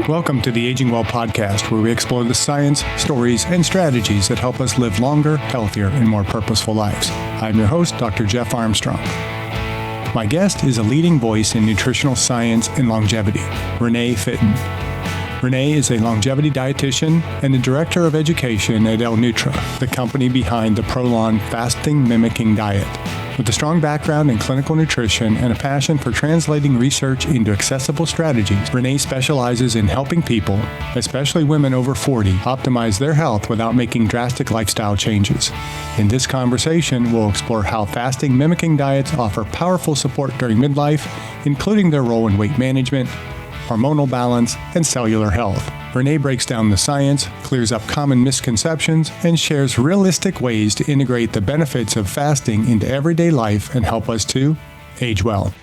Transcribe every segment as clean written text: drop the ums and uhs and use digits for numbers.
Welcome to the Aging Well podcast, where we explore the science, stories, and strategies that help us live longer, healthier, and more purposeful lives. I'm your host, Dr. Jeff Armstrong. My guest is a leading voice in nutritional science and longevity, Renee Fitton. Renee is a longevity dietitian and the director of education at L-Nutra, the company behind the Prolon fasting-mimicking diet. With a strong background in clinical nutrition and a passion for translating research into accessible strategies, Renee specializes in helping people, especially women over 40, optimize their health without making drastic lifestyle changes. In this conversation, we'll explore how fasting-mimicking diets offer powerful support during midlife, including their role in weight management, hormonal balance, and cellular health. Renee breaks down the science, clears up common misconceptions, and shares realistic ways to integrate the benefits of fasting into everyday life and help us to age well.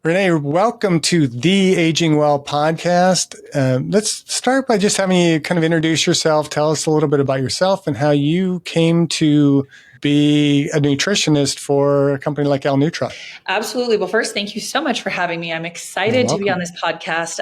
Renee, welcome to the Aging Well podcast. Let's start by just having you kind of introduce yourself. Tell us a little bit about yourself and how you came to be a nutritionist for a company like L-Nutra. Absolutely. Well, first, thank you so much for having me. I'm excited to be on this podcast.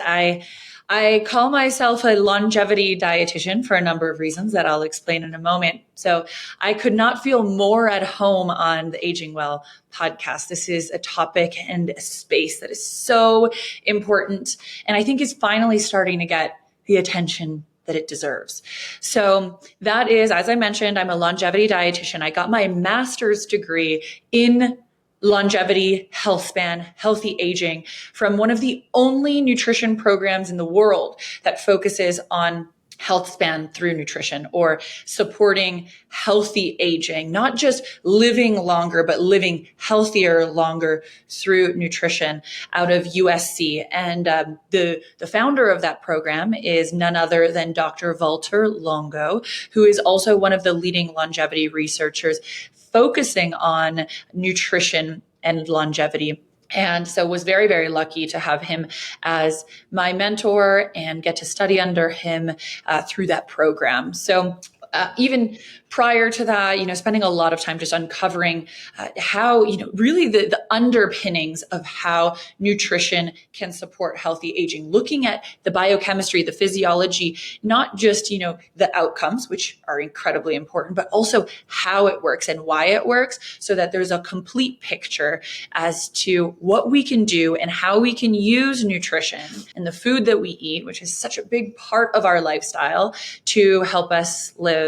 I call myself a longevity dietitian for a number of reasons that I'll explain in a moment. So I could not feel more at home on the Aging Well podcast. This is a topic and a space that is so important, and I think is finally starting to get the attention that it deserves. So that is, as I mentioned, I'm a longevity dietitian. I got my master's degree in longevity, health span, healthy aging from one of the only nutrition programs in the world that focuses on health span through nutrition, or supporting healthy aging, not just living longer, but living healthier longer through nutrition, out of USC. And the founder of that program is none other than Dr. Walter Longo, who is also one of the leading longevity researchers focusing on nutrition and longevity. And so was very, very lucky to have him as my mentor and get to study under him through that program. So even prior to that, spending a lot of time just uncovering how, really the underpinnings of how nutrition can support healthy aging, looking at the biochemistry, the physiology, not just, the outcomes, which are incredibly important, but also how it works and why it works, so that there's a complete picture as to what we can do and how we can use nutrition and the food that we eat, which is such a big part of our lifestyle, to help us live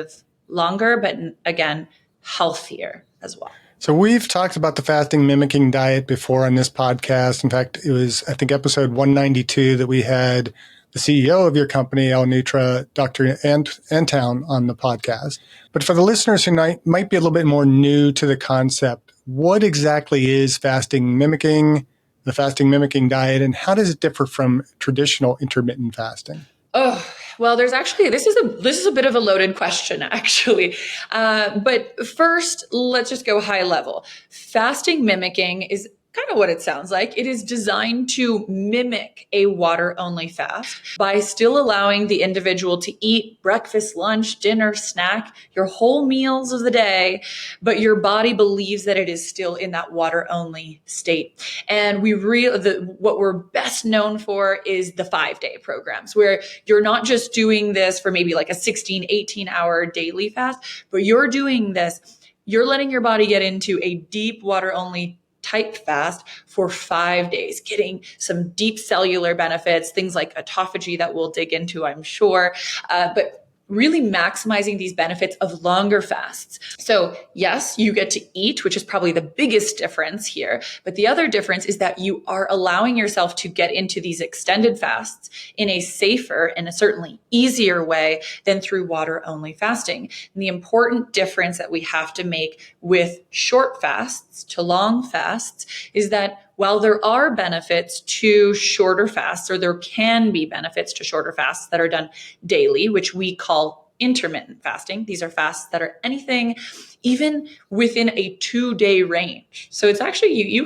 longer, but again, healthier as well. So we've talked about the fasting mimicking diet before on this podcast. In fact, it was, I think, episode 192 that we had the CEO of your company, L-Nutra, Dr. Antown, on the podcast. But for the listeners who might be a little bit more new to the concept, what exactly is fasting mimicking, the fasting mimicking diet, and how does it differ from traditional intermittent fasting? Oh, well, there's actually, this is a bit of a loaded question, actually. But first, let's just go high level. Fasting mimicking is kind of what it sounds like. It is designed to mimic a water-only fast by still allowing the individual to eat breakfast, lunch, dinner, snack, your whole meals of the day, but your body believes that it is still in that water-only state. And what we're best known for is the 5-day programs, where you're not just doing this for maybe like a 16, 18-hour daily fast, but you're doing this, you're letting your body get into a deep water-only type fast for 5 days, getting some deep cellular benefits, things like autophagy that we'll dig into, I'm sure, but really maximizing these benefits of longer fasts. So yes, you get to eat, which is probably the biggest difference here. But the other difference is that you are allowing yourself to get into these extended fasts in a safer and a certainly easier way than through water-only fasting. And the important difference that we have to make with short fasts to long fasts is that while there are benefits to shorter fasts, or there can be benefits to shorter fasts that are done daily, which we call intermittent fasting. These are fasts that are anything even within a 2-day range. So it's actually, you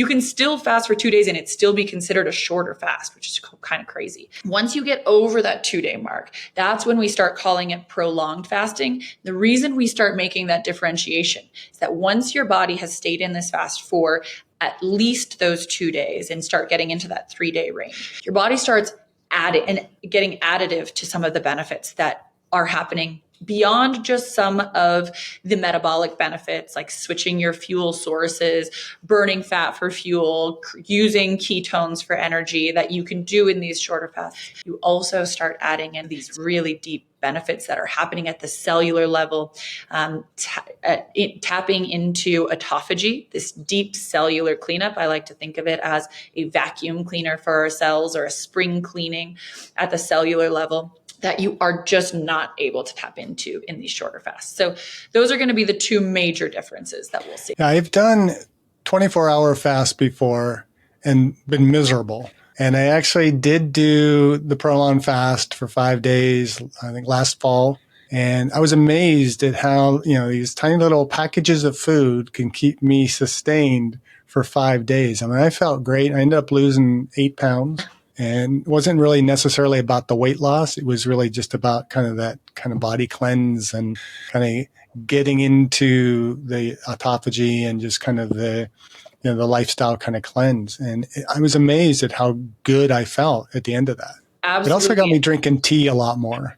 can still fast for 2 days and it still be considered a shorter fast, which is kind of crazy. Once you get over that 2-day mark, that's when we start calling it prolonged fasting. The reason we start making that differentiation is that once your body has stayed in this fast for at least those 2 days and start getting into that 3-day range, your body starts getting additive to some of the benefits that are happening beyond just some of the metabolic benefits, like switching your fuel sources, burning fat for fuel, using ketones for energy that you can do in these shorter fasts. You also start adding in these really deep benefits that are happening at the cellular level, tapping into autophagy, this deep cellular cleanup. I like to think of it as a vacuum cleaner for our cells, or a spring cleaning at the cellular level that you are just not able to tap into in these shorter fasts. So those are going to be the two major differences that we'll see. Yeah, I've done 24-hour fasts before and been miserable. And I actually did do the Prolon fast for 5 days, I think last fall. And I was amazed at how, these tiny little packages of food can keep me sustained for 5 days. I mean, I felt great. I ended up losing 8 pounds. And it wasn't really necessarily about the weight loss. It was really just about kind of that kind of body cleanse and kind of getting into the autophagy and just kind of the lifestyle kind of cleanse. And I was amazed at how good I felt at the end of that. Absolutely. It also got me drinking tea a lot more.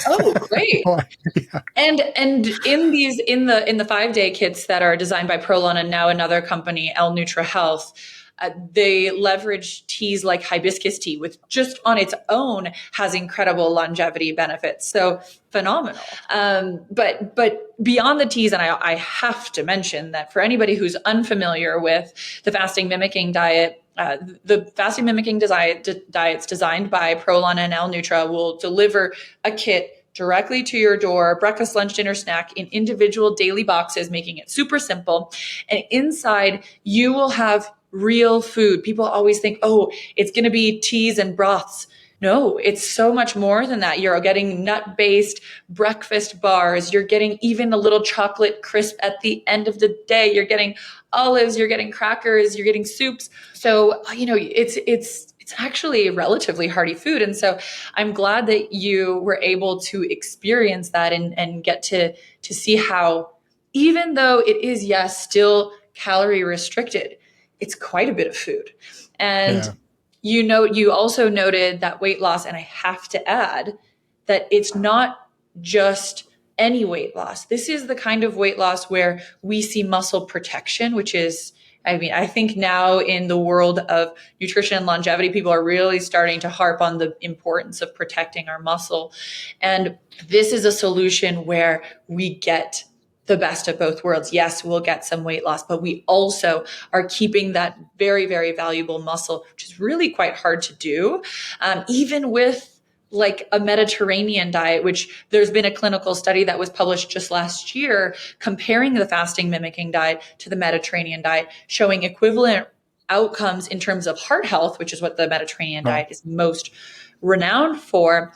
Oh, great. Yeah. And in the 5-day kits that are designed by Prolon and now another company, L-Nutra Health, they leverage teas like hibiscus tea, which just on its own has incredible longevity benefits. So phenomenal. But beyond the teas, and I have to mention that for anybody who's unfamiliar with the fasting mimicking diet, the fasting mimicking diets designed by Prolon and L-Nutra will deliver a kit directly to your door, breakfast, lunch, dinner, snack, in individual daily boxes, making it super simple. And inside you will have real food. People always think, oh, it's going to be teas and broths. No, it's so much more than that. You're getting nut-based breakfast bars. You're getting even a little chocolate crisp at the end of the day. You're getting olives. You're getting crackers. You're getting soups. So, it's actually a relatively hearty food. And so I'm glad that you were able to experience that and get to see how, even though it is, yes, still calorie restricted, it's quite a bit of food. And you also noted that weight loss, and I have to add that it's not just any weight loss. This is the kind of weight loss where we see muscle protection, which is, I think now in the world of nutrition and longevity, people are really starting to harp on the importance of protecting our muscle. And this is a solution where we get the best of both worlds. Yes, we'll get some weight loss, but we also are keeping that very, very valuable muscle, which is really quite hard to do, even with like a Mediterranean diet, which there's been a clinical study that was published just last year comparing the fasting mimicking diet to the Mediterranean diet, showing equivalent outcomes in terms of heart health, which is what the Mediterranean diet is most renowned for,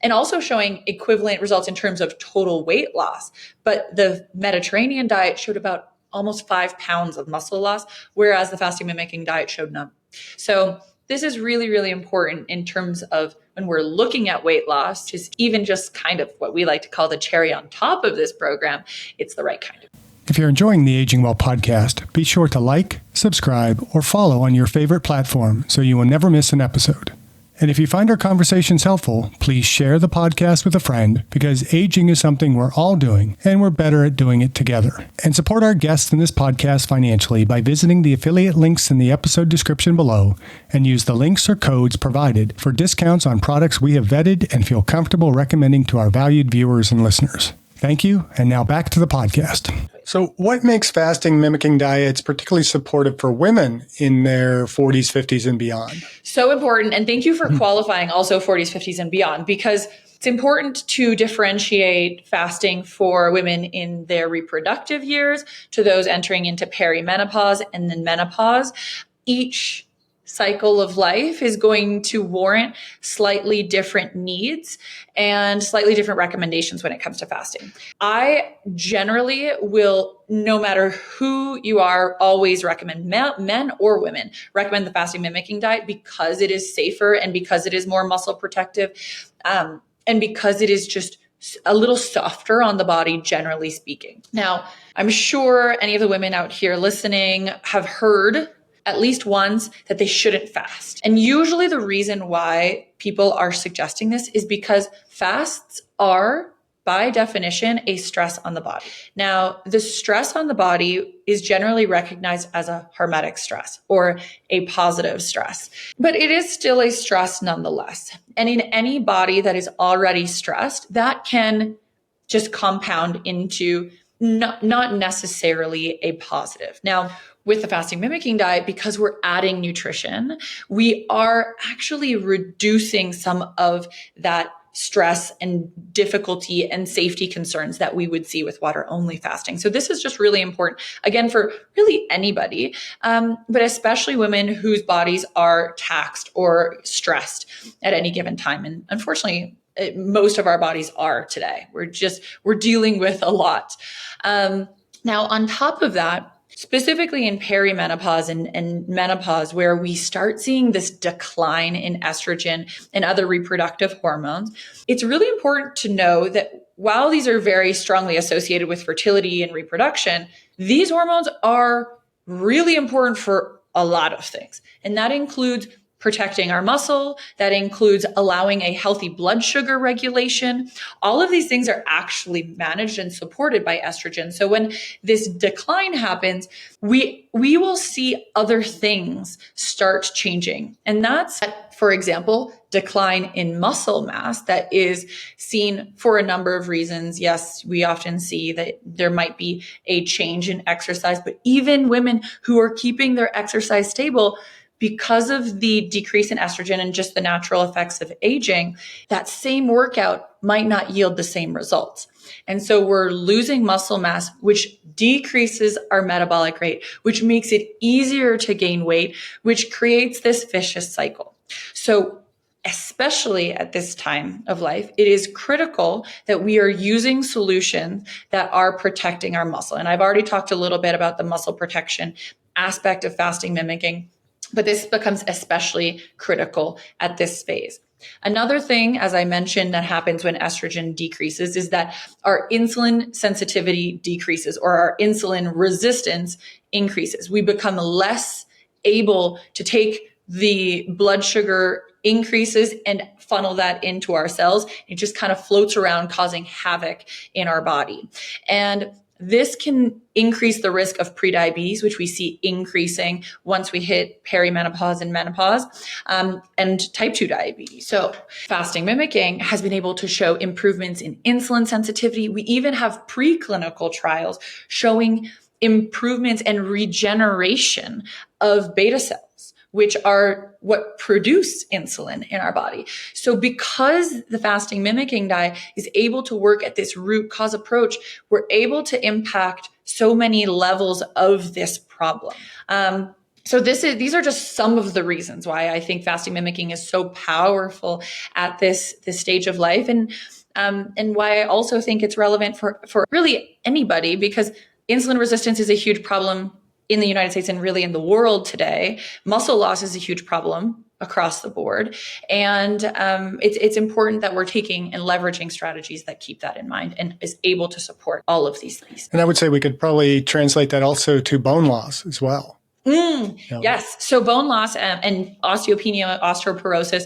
and also showing equivalent results in terms of total weight loss. But the Mediterranean diet showed about almost 5 pounds of muscle loss, whereas the fasting mimicking diet showed none. So this is really, really important in terms of when we're looking at weight loss, just even just kind of what we like to call the cherry on top of this program. It's the right kind of. If you're enjoying the Aging Well podcast, be sure to like, subscribe, or follow on your favorite platform so you will never miss an episode. And if you find our conversations helpful, please share the podcast with a friend, because aging is something we're all doing, and we're better at doing it together. And support our guests in this podcast financially by visiting the affiliate links in the episode description below, and use the links or codes provided for discounts on products we have vetted and feel comfortable recommending to our valued viewers and listeners. Thank you, and now back to the podcast. So what makes fasting mimicking diets particularly supportive for women in their 40s, 50s, and beyond? So important. And thank you for qualifying also 40s, 50s, and beyond, because it's important to differentiate fasting for women in their reproductive years to those entering into perimenopause and then menopause. Each cycle of life is going to warrant slightly different needs and slightly different recommendations when it comes to fasting. I generally will, no matter who you are, always recommend, men or women, recommend the fasting mimicking diet because it is safer and because it is more muscle protective, and because it is just a little softer on the body, generally speaking. Now, I'm sure any of the women out here listening have heard at least once that they shouldn't fast. And usually the reason why people are suggesting this is because fasts are, by definition, a stress on the body. Now, the stress on the body is generally recognized as a hormetic stress or a positive stress, but it is still a stress nonetheless. And in any body that is already stressed, that can just compound into not necessarily a positive. Now, with the fasting mimicking diet, because we're adding nutrition, we are actually reducing some of that stress and difficulty and safety concerns that we would see with water only fasting. So this is just really important, again, for really anybody, but especially women whose bodies are taxed or stressed at any given time. And unfortunately, most of our bodies are today. We're dealing with a lot. Now, on top of that, specifically in perimenopause and menopause, where we start seeing this decline in estrogen and other reproductive hormones, it's really important to know that while these are very strongly associated with fertility and reproduction, these hormones are really important for a lot of things. And that includes protecting our muscle. That includes allowing a healthy blood sugar regulation. All of these things are actually managed and supported by estrogen. So when this decline happens, we will see other things start changing. And that's, for example, decline in muscle mass that is seen for a number of reasons. Yes, we often see that there might be a change in exercise, but even women who are keeping their exercise stable, because of the decrease in estrogen and just the natural effects of aging, that same workout might not yield the same results. And so we're losing muscle mass, which decreases our metabolic rate, which makes it easier to gain weight, which creates this vicious cycle. So especially at this time of life, it is critical that we are using solutions that are protecting our muscle. And I've already talked a little bit about the muscle protection aspect of fasting mimicking, but this becomes especially critical at this phase. Another thing, as I mentioned, that happens when estrogen decreases is that our insulin sensitivity decreases or our insulin resistance increases. We become less able to take the blood sugar increases and funnel that into our cells. It just kind of floats around, causing havoc in our body. And this can increase the risk of prediabetes, which we see increasing once we hit perimenopause and menopause, and type 2 diabetes. So fasting mimicking has been able to show improvements in insulin sensitivity. We even have preclinical trials showing improvements and regeneration of beta cells, which are what produce insulin in our body. So because the fasting mimicking diet is able to work at this root cause approach, we're able to impact so many levels of this problem. So these are just some of the reasons why I think fasting mimicking is so powerful at this stage of life, and why I also think it's relevant for really anybody, because insulin resistance is a huge problem in the United States and really in the world today. Muscle loss is a huge problem across the board. And it's important that we're taking and leveraging strategies that keep that in mind and is able to support all of these things. And I would say we could probably translate that also to bone loss as well. Yes. So bone loss and osteopenia, osteoporosis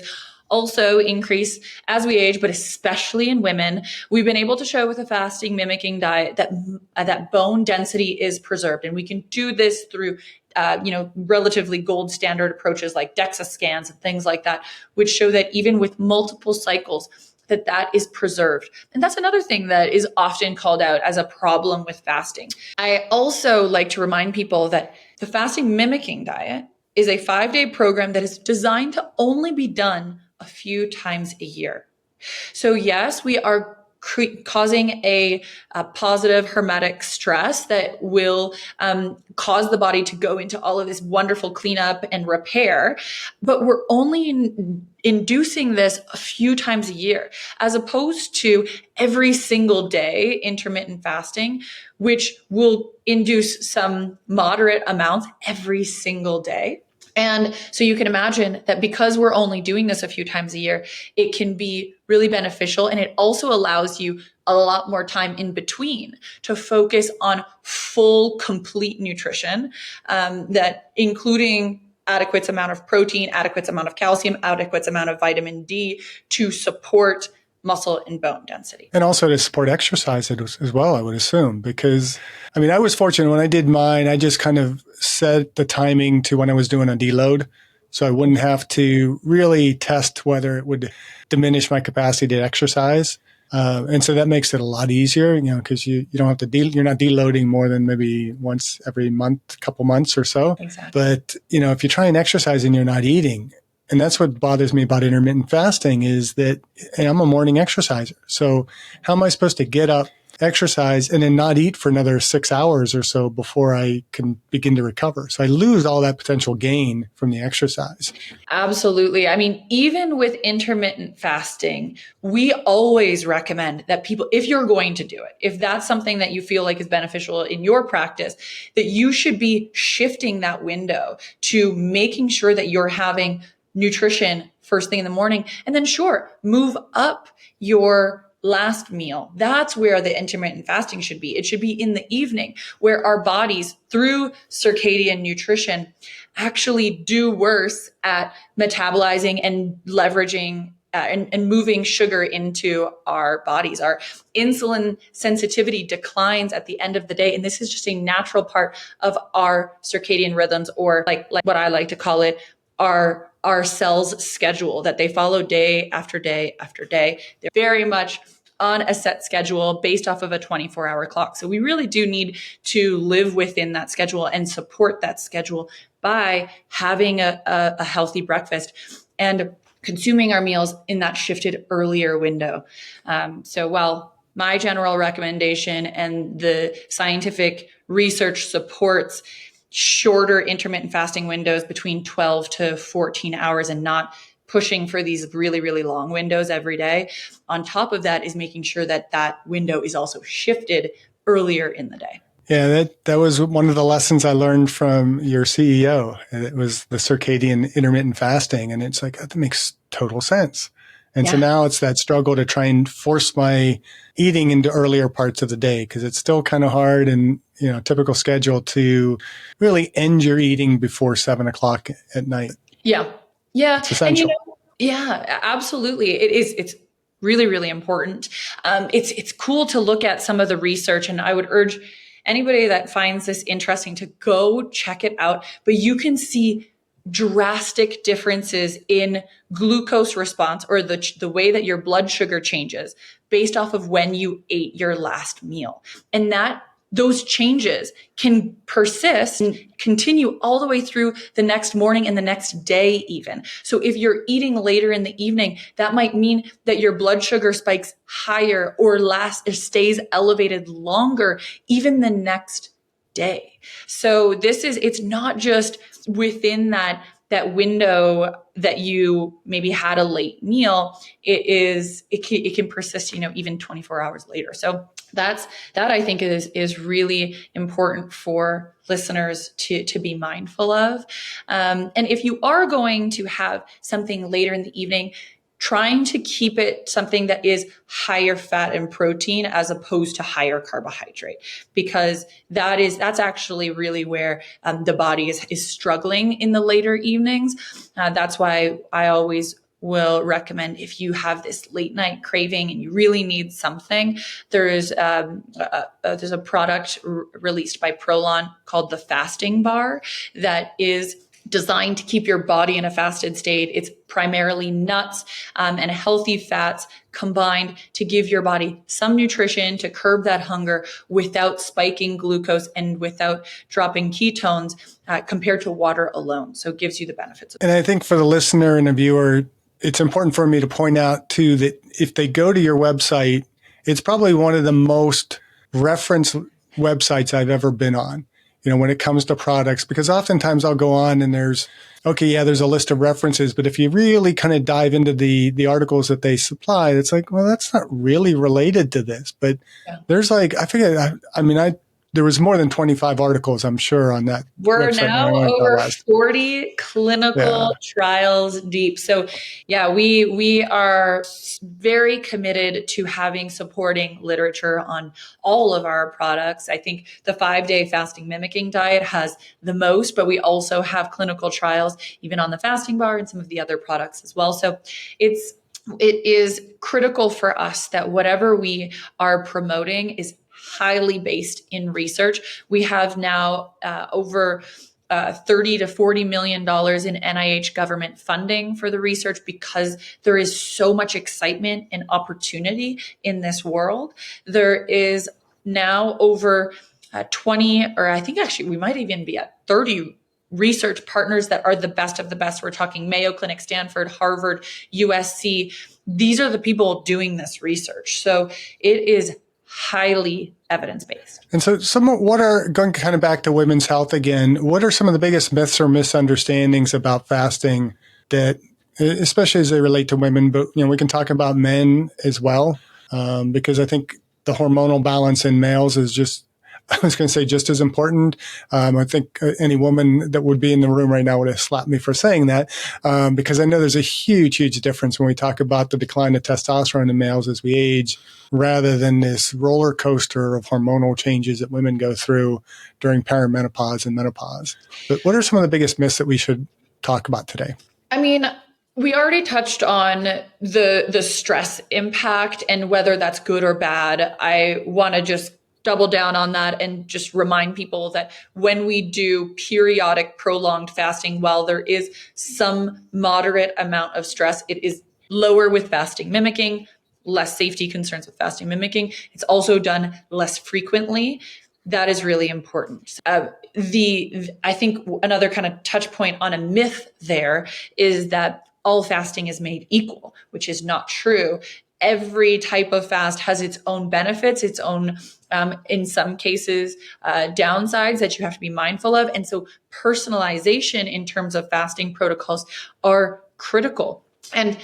also increase as we age, but especially in women. We've been able to show with a fasting mimicking diet that bone density is preserved. And we can do this through relatively gold standard approaches like DEXA scans and things like that, which show that even with multiple cycles, that is preserved. And that's another thing that is often called out as a problem with fasting. I also like to remind people that the fasting mimicking diet is a 5-day program that is designed to only be done a few times a year. So yes, we are causing a positive hormetic stress that will cause the body to go into all of this wonderful cleanup and repair, but we're only inducing this a few times a year, as opposed to every single day intermittent fasting, which will induce some moderate amounts every single day. And so you can imagine that because we're only doing this a few times a year, it can be really beneficial. And it also allows you a lot more time in between to focus on full, complete nutrition, that including adequate amount of protein, adequate amount of calcium, adequate amount of vitamin D to support muscle and bone density. And also to support exercise as well, I would assume, because I mean, I was fortunate when I did mine, I just kind of set the timing to when I was doing a deload. So I wouldn't have to really test whether it would diminish my capacity to exercise. And so that makes it a lot easier, because you don't have to you're not deloading more than maybe once every month, couple months or so. Exactly. But, if you try and exercise and you're not eating, and that's what bothers me about intermittent fasting is that I'm a morning exerciser. So how am I supposed to get up, exercise, and then not eat for another 6 hours or so before I can begin to recover? So I lose all that potential gain from the exercise. Absolutely. I mean, even with intermittent fasting, we always recommend that people, if you're going to do it, if that's something that you feel like is beneficial in your practice, that you should be shifting that window to making sure that you're having nutrition first thing in the morning, and then move up your last meal. That's where the intermittent fasting should be. It should be in the evening, where our bodies, through circadian nutrition, actually do worse at metabolizing and leveraging and moving sugar into our bodies. Our insulin sensitivity declines at the end of the day. And this is just a natural part of our circadian rhythms, or like what I like to call it, our cells' schedule that they follow day after day after day. They're very much on a set schedule based off of a 24-hour clock. So we really do need to live within that schedule and support that schedule by having a healthy breakfast and consuming our meals in that shifted earlier window. So while my general recommendation and the scientific research supports shorter intermittent fasting windows between 12 to 14 hours and not pushing for these really, really long windows every day, on top of that is making sure that that window is also shifted earlier in the day. Yeah, that was one of the lessons I learned from your CEO. It was the circadian intermittent fasting. And it's like, that makes total sense. And so now it's that struggle to try and force my eating into earlier parts of the day, because it's still kind of hard and, typical schedule to really end your eating before 7 o'clock at night. Yeah. Yeah. It's essential. And absolutely. It is. It's really, really important. It's cool to look at some of the research, and I would urge anybody that finds this interesting to go check it out. But you can see drastic differences in glucose response, or the way that your blood sugar changes based off of when you ate your last meal. And those changes can persist and continue all the way through the next morning and the next day even. So if you're eating later in the evening, that might mean that your blood sugar spikes higher or stays elevated longer, even the next day. So it's not just within that window that you maybe had a late meal. It can persist, even 24 hours later. So that I think is really important for listeners to be mindful of. And if you are going to have something later in the evening, trying to keep it something that is higher fat and protein as opposed to higher carbohydrate, because that's actually really where the body is struggling in the later evenings. That's why I always will recommend, if you have this late night craving and you really need something, there's a product released by Prolon called the Fasting Bar that is designed to keep your body in a fasted state. It's primarily nuts and healthy fats combined to give your body some nutrition to curb that hunger without spiking glucose and without dropping ketones compared to water alone. So it gives you the benefits. And I think for the listener and the viewer, it's important for me to point out too that if they go to your website, it's probably one of the most referenced websites I've ever been on, when it comes to products, because oftentimes I'll go on and there's a list of references, but if you really kind of dive into the articles that they supply, it's like, well, that's not really related to this, but there's I there was more than 25 articles, I'm sure, on that We're website. now over 40 clinical trials deep. So yeah, we are very committed to having supporting literature on all of our products. I think the 5-day fasting mimicking diet has the most, but we also have clinical trials even on the fasting bar and some of the other products as well. So it is critical for us that whatever we are promoting is highly based in research. We have now over $30 to $40 million in NIH government funding for the research because there is so much excitement and opportunity in this world. There is now over 20, or I think actually we might even be at 30 research partners that are the best of the best. We're talking Mayo Clinic, Stanford, Harvard, USC. These are the people doing this research. So it is highly evidence-based. And so what are, going kind of back to women's health again, what are some of the biggest myths or misunderstandings about fasting that, especially as they relate to women, but we can talk about men as well, because I think the hormonal balance in males is just, I was going to say just as important. I think any woman that would be in the room right now would have slapped me for saying that, because I know there's a huge, huge difference when we talk about the decline of testosterone in males as we age, rather than this roller coaster of hormonal changes that women go through during perimenopause and menopause. But what are some of the biggest myths that we should talk about today? I mean, we already touched on the stress impact and whether that's good or bad. I want to just double down on that and just remind people that when we do periodic prolonged fasting, while there is some moderate amount of stress, it is lower with fasting mimicking, less safety concerns with fasting mimicking. It's also done less frequently. That is really important. I think another kind of touch point on a myth there is that all fasting is made equal, which is not true. Every type of fast has its own benefits, its own, in some cases, downsides that you have to be mindful of. And so personalization in terms of fasting protocols are critical. And,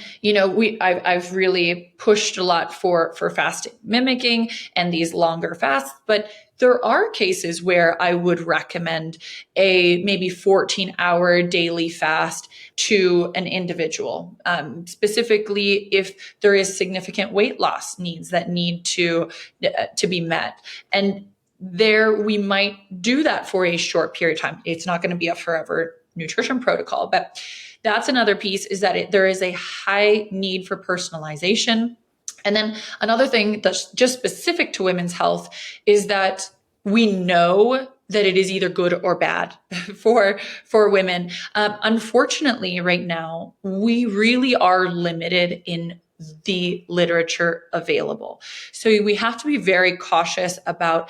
I've really pushed a lot for fasting mimicking and these longer fasts, but there are cases where I would recommend a maybe 14-hour daily fast to an individual, specifically if there is significant weight loss needs that need to be met. And there we might do that for a short period of time. It's not going to be a forever nutrition protocol, but that's another piece, is that there is a high need for personalization. And then another thing that's just specific to women's health is that we know that it is either good or bad for women. Unfortunately, right now, we really are limited in the literature available. So we have to be very cautious about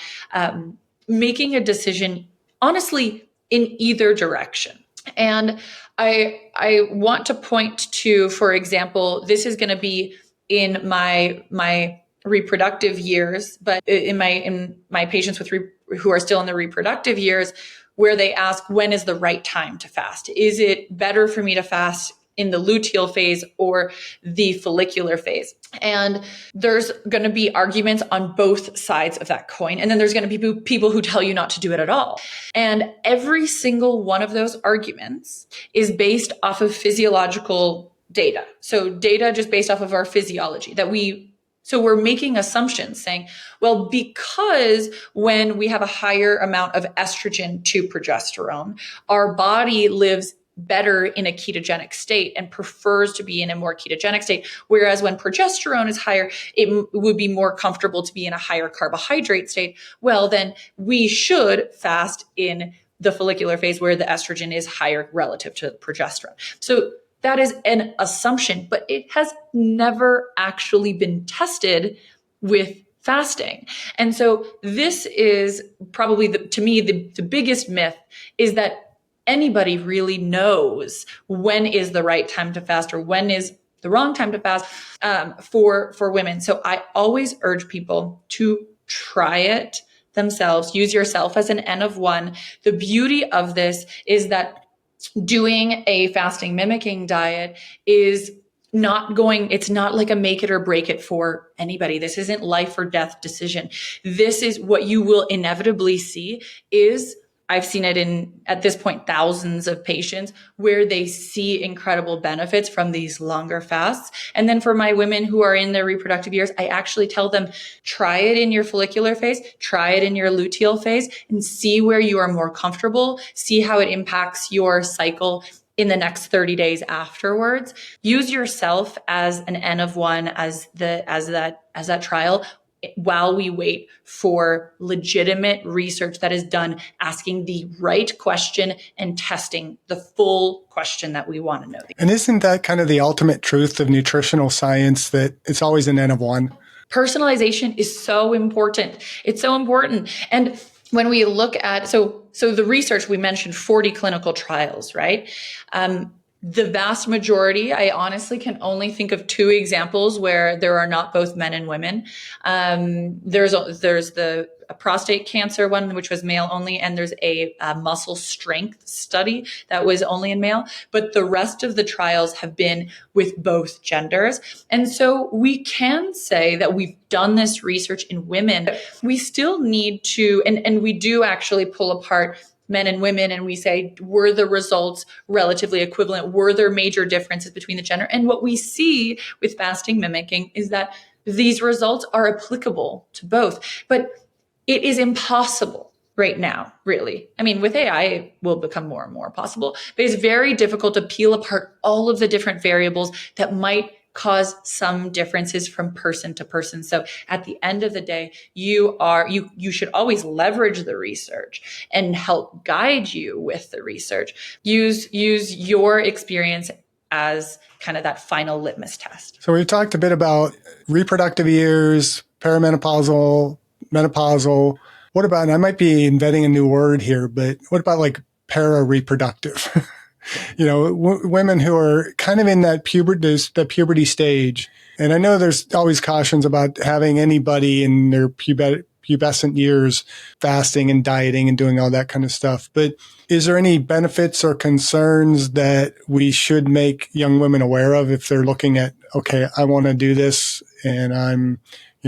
making a decision, honestly, in either direction. And I want to point to, for example, this is going to be in my reproductive years, but in my patients who are still in the reproductive years, where they ask, when is the right time to fast? Is it better for me to fast in the luteal phase or the follicular phase? And there's going to be arguments on both sides of that coin. And then there's going to be people who tell you not to do it at all. And every single one of those arguments is based off of physiological data. So data just based off of our physiology so we're making assumptions saying, well, because when we have a higher amount of estrogen to progesterone, our body lives better in a ketogenic state and prefers to be in a more ketogenic state. Whereas when progesterone is higher, it would be more comfortable to be in a higher carbohydrate state. Well, then we should fast in the follicular phase where the estrogen is higher relative to progesterone. So that is an assumption, but it has never actually been tested with fasting. And so this is probably, to me, the biggest myth is that anybody really knows when is the right time to fast or when is the wrong time to fast for women. So I always urge people to try it themselves. Use yourself as an N of one. The beauty of this is that doing a fasting mimicking diet is it's not like a make it or break it for anybody. This isn't life or death decision. This is what you will inevitably see is, I've seen it in, at this point, thousands of patients where they see incredible benefits from these longer fasts. And then for my women who are in their reproductive years, I actually tell them, try it in your follicular phase, try it in your luteal phase, and see where you are more comfortable, see how it impacts your cycle in the next 30 days afterwards. Use yourself as an N of one, as that trial, while we wait for legitimate research that is done, asking the right question and testing the full question that we want to know. And isn't that kind of the ultimate truth of nutritional science, that it's always an N of one? Personalization is so important. It's so important. And when we look at, so the research, we mentioned 40 clinical trials, right? The vast majority, I honestly can only think of 2 examples where there are not both men and women. There's a prostate cancer one, which was male only, and there's a muscle strength study that was only in male, but the rest of the trials have been with both genders. And so we can say that we've done this research in women. We still need to, and we do actually pull apart men and women, and we say, were the results relatively equivalent? Were there major differences between the gender? And what we see with fasting mimicking is that these results are applicable to both, but it is impossible right now, really. I mean, with AI, it will become more and more possible, but it's very difficult to peel apart all of the different variables that might cause some differences from person to person. So at the end of the day, you should always leverage the research and help guide you with the research. Use your experience as kind of that final litmus test. So we've talked a bit about reproductive years, perimenopausal, menopausal. What about, and I might be inventing a new word here, but what about like para-reproductive? Women who are kind of in that puberty stage. And I know there's always cautions about having anybody in their pubescent years fasting and dieting and doing all that kind of stuff. But is there any benefits or concerns that we should make young women aware of if they're looking at, okay, I want to do this and I'm,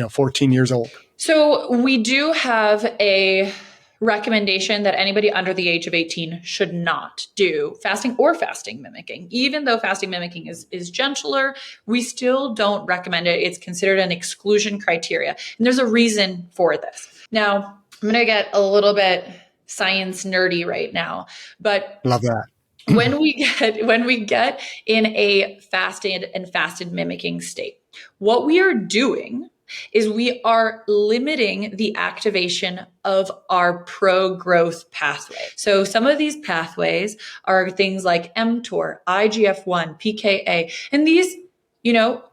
14 years old? So we do have a recommendation that anybody under the age of 18 should not do fasting or fasting mimicking. Even though fasting mimicking is gentler, we still don't recommend it. It's considered an exclusion criteria. And there's a reason for this. Now, I'm going to get a little bit science nerdy right now, but love that. when we get in a fasted mimicking state, what we are doing is we are limiting the activation of our pro-growth pathway. So some of these pathways are things like mTOR, IGF-1, PKA, and these,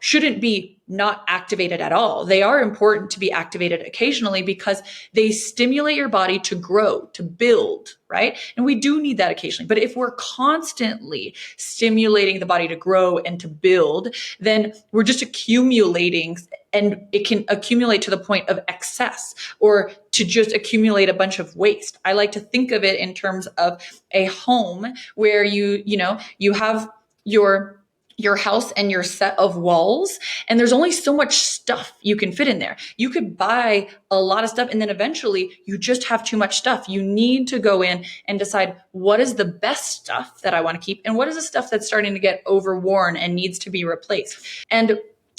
shouldn't be not activated at all. They are important to be activated occasionally because they stimulate your body to grow, to build, right? And we do need that occasionally. But if we're constantly stimulating the body to grow and to build, then we're just accumulating, and it can accumulate to the point of excess or to just accumulate a bunch of waste. I like to think of it in terms of a home where you have your house and your set of walls, and there's only so much stuff you can fit in there. You could buy a lot of stuff, and then eventually you just have too much stuff. You need to go in and decide what is the best stuff that I want to keep and what is the stuff that's starting to get overworn and needs to be replaced. And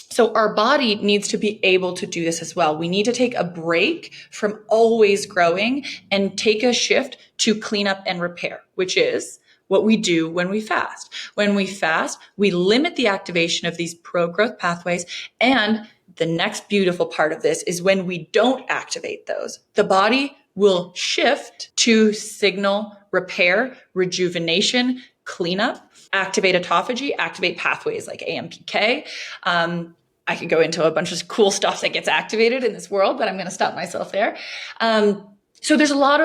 so our body needs to be able to do this as well. We need to take a break from always growing and take a shift to clean up and repair, which is what we do when we fast. When we fast, we limit the activation of these pro-growth pathways. And the next beautiful part of this is when we don't activate those, the body will shift to signal repair, rejuvenation, cleanup, activate autophagy, activate pathways like AMPK. I could go into a bunch of cool stuff that gets activated in this world, but I'm going to stop myself there. So there's a lot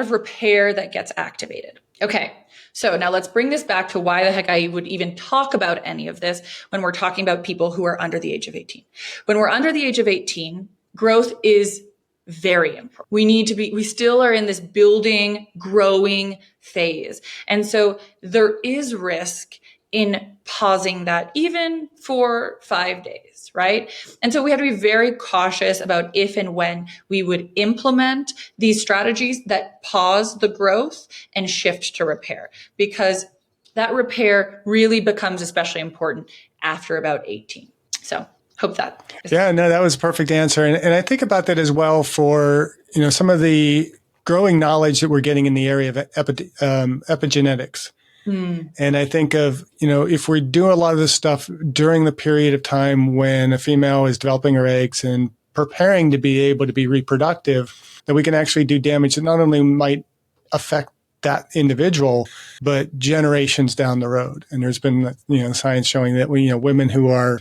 of repair that gets activated. Okay. So now let's bring this back to why the heck I would even talk about any of this when we're talking about people who are under the age of 18. When we're under the age of 18, growth is very important. We still are in this building, growing phase. And so there is risk in pausing that even for 5 days, right? And so we have to be very cautious about if and when we would implement these strategies that pause the growth and shift to repair, because that repair really becomes especially important after about 18. So hope that. Yeah, no, that was a perfect answer. And I think about that as well for, some of the growing knowledge that we're getting in the area of epigenetics. And I think of, if we do a lot of this stuff during the period of time when a female is developing her eggs and preparing to be able to be reproductive, that we can actually do damage that not only might affect that individual, but generations down the road. And there's been, science showing that women who are,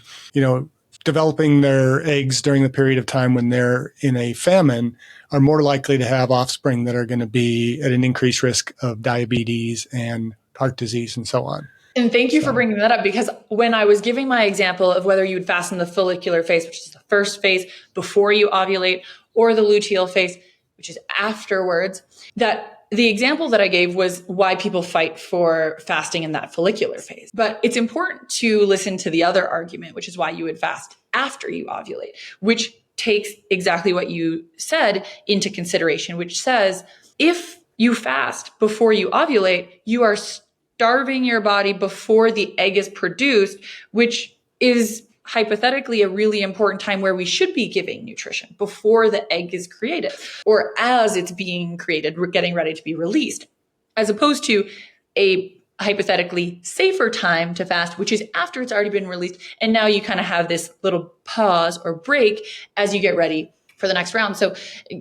developing their eggs during the period of time when they're in a famine are more likely to have offspring that are going to be at an increased risk of diabetes and heart disease and so on. And thank you for bringing that up, because when I was giving my example of whether you would fast in the follicular phase, which is the first phase before you ovulate, or the luteal phase, which is afterwards, that the example that I gave was why people fight for fasting in that follicular phase. But it's important to listen to the other argument, which is why you would fast after you ovulate, which takes exactly what you said into consideration, which says if you fast before you ovulate, you are starving your body before the egg is produced, which is hypothetically a really important time where we should be giving nutrition before the egg is created or as it's being created, we're getting ready to be released, as opposed to a hypothetically safer time to fast, which is after it's already been released. And now you kind of have this little pause or break as you get ready for the next round. So,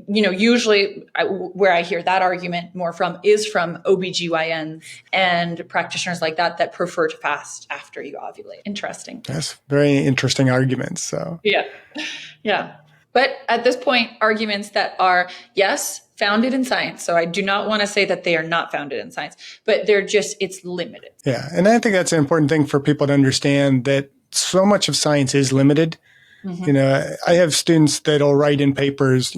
usually where I hear that argument more from is from OBGYN and practitioners like that prefer to fast after you ovulate. Interesting. That's very interesting arguments. So yeah. But at this point, arguments that are, yes, founded in science. So I do not want to say that they are not founded in science, but it's limited. Yeah. And I think that's an important thing for people to understand, that so much of science is limited. Mm-hmm. I have students that'll write in papers,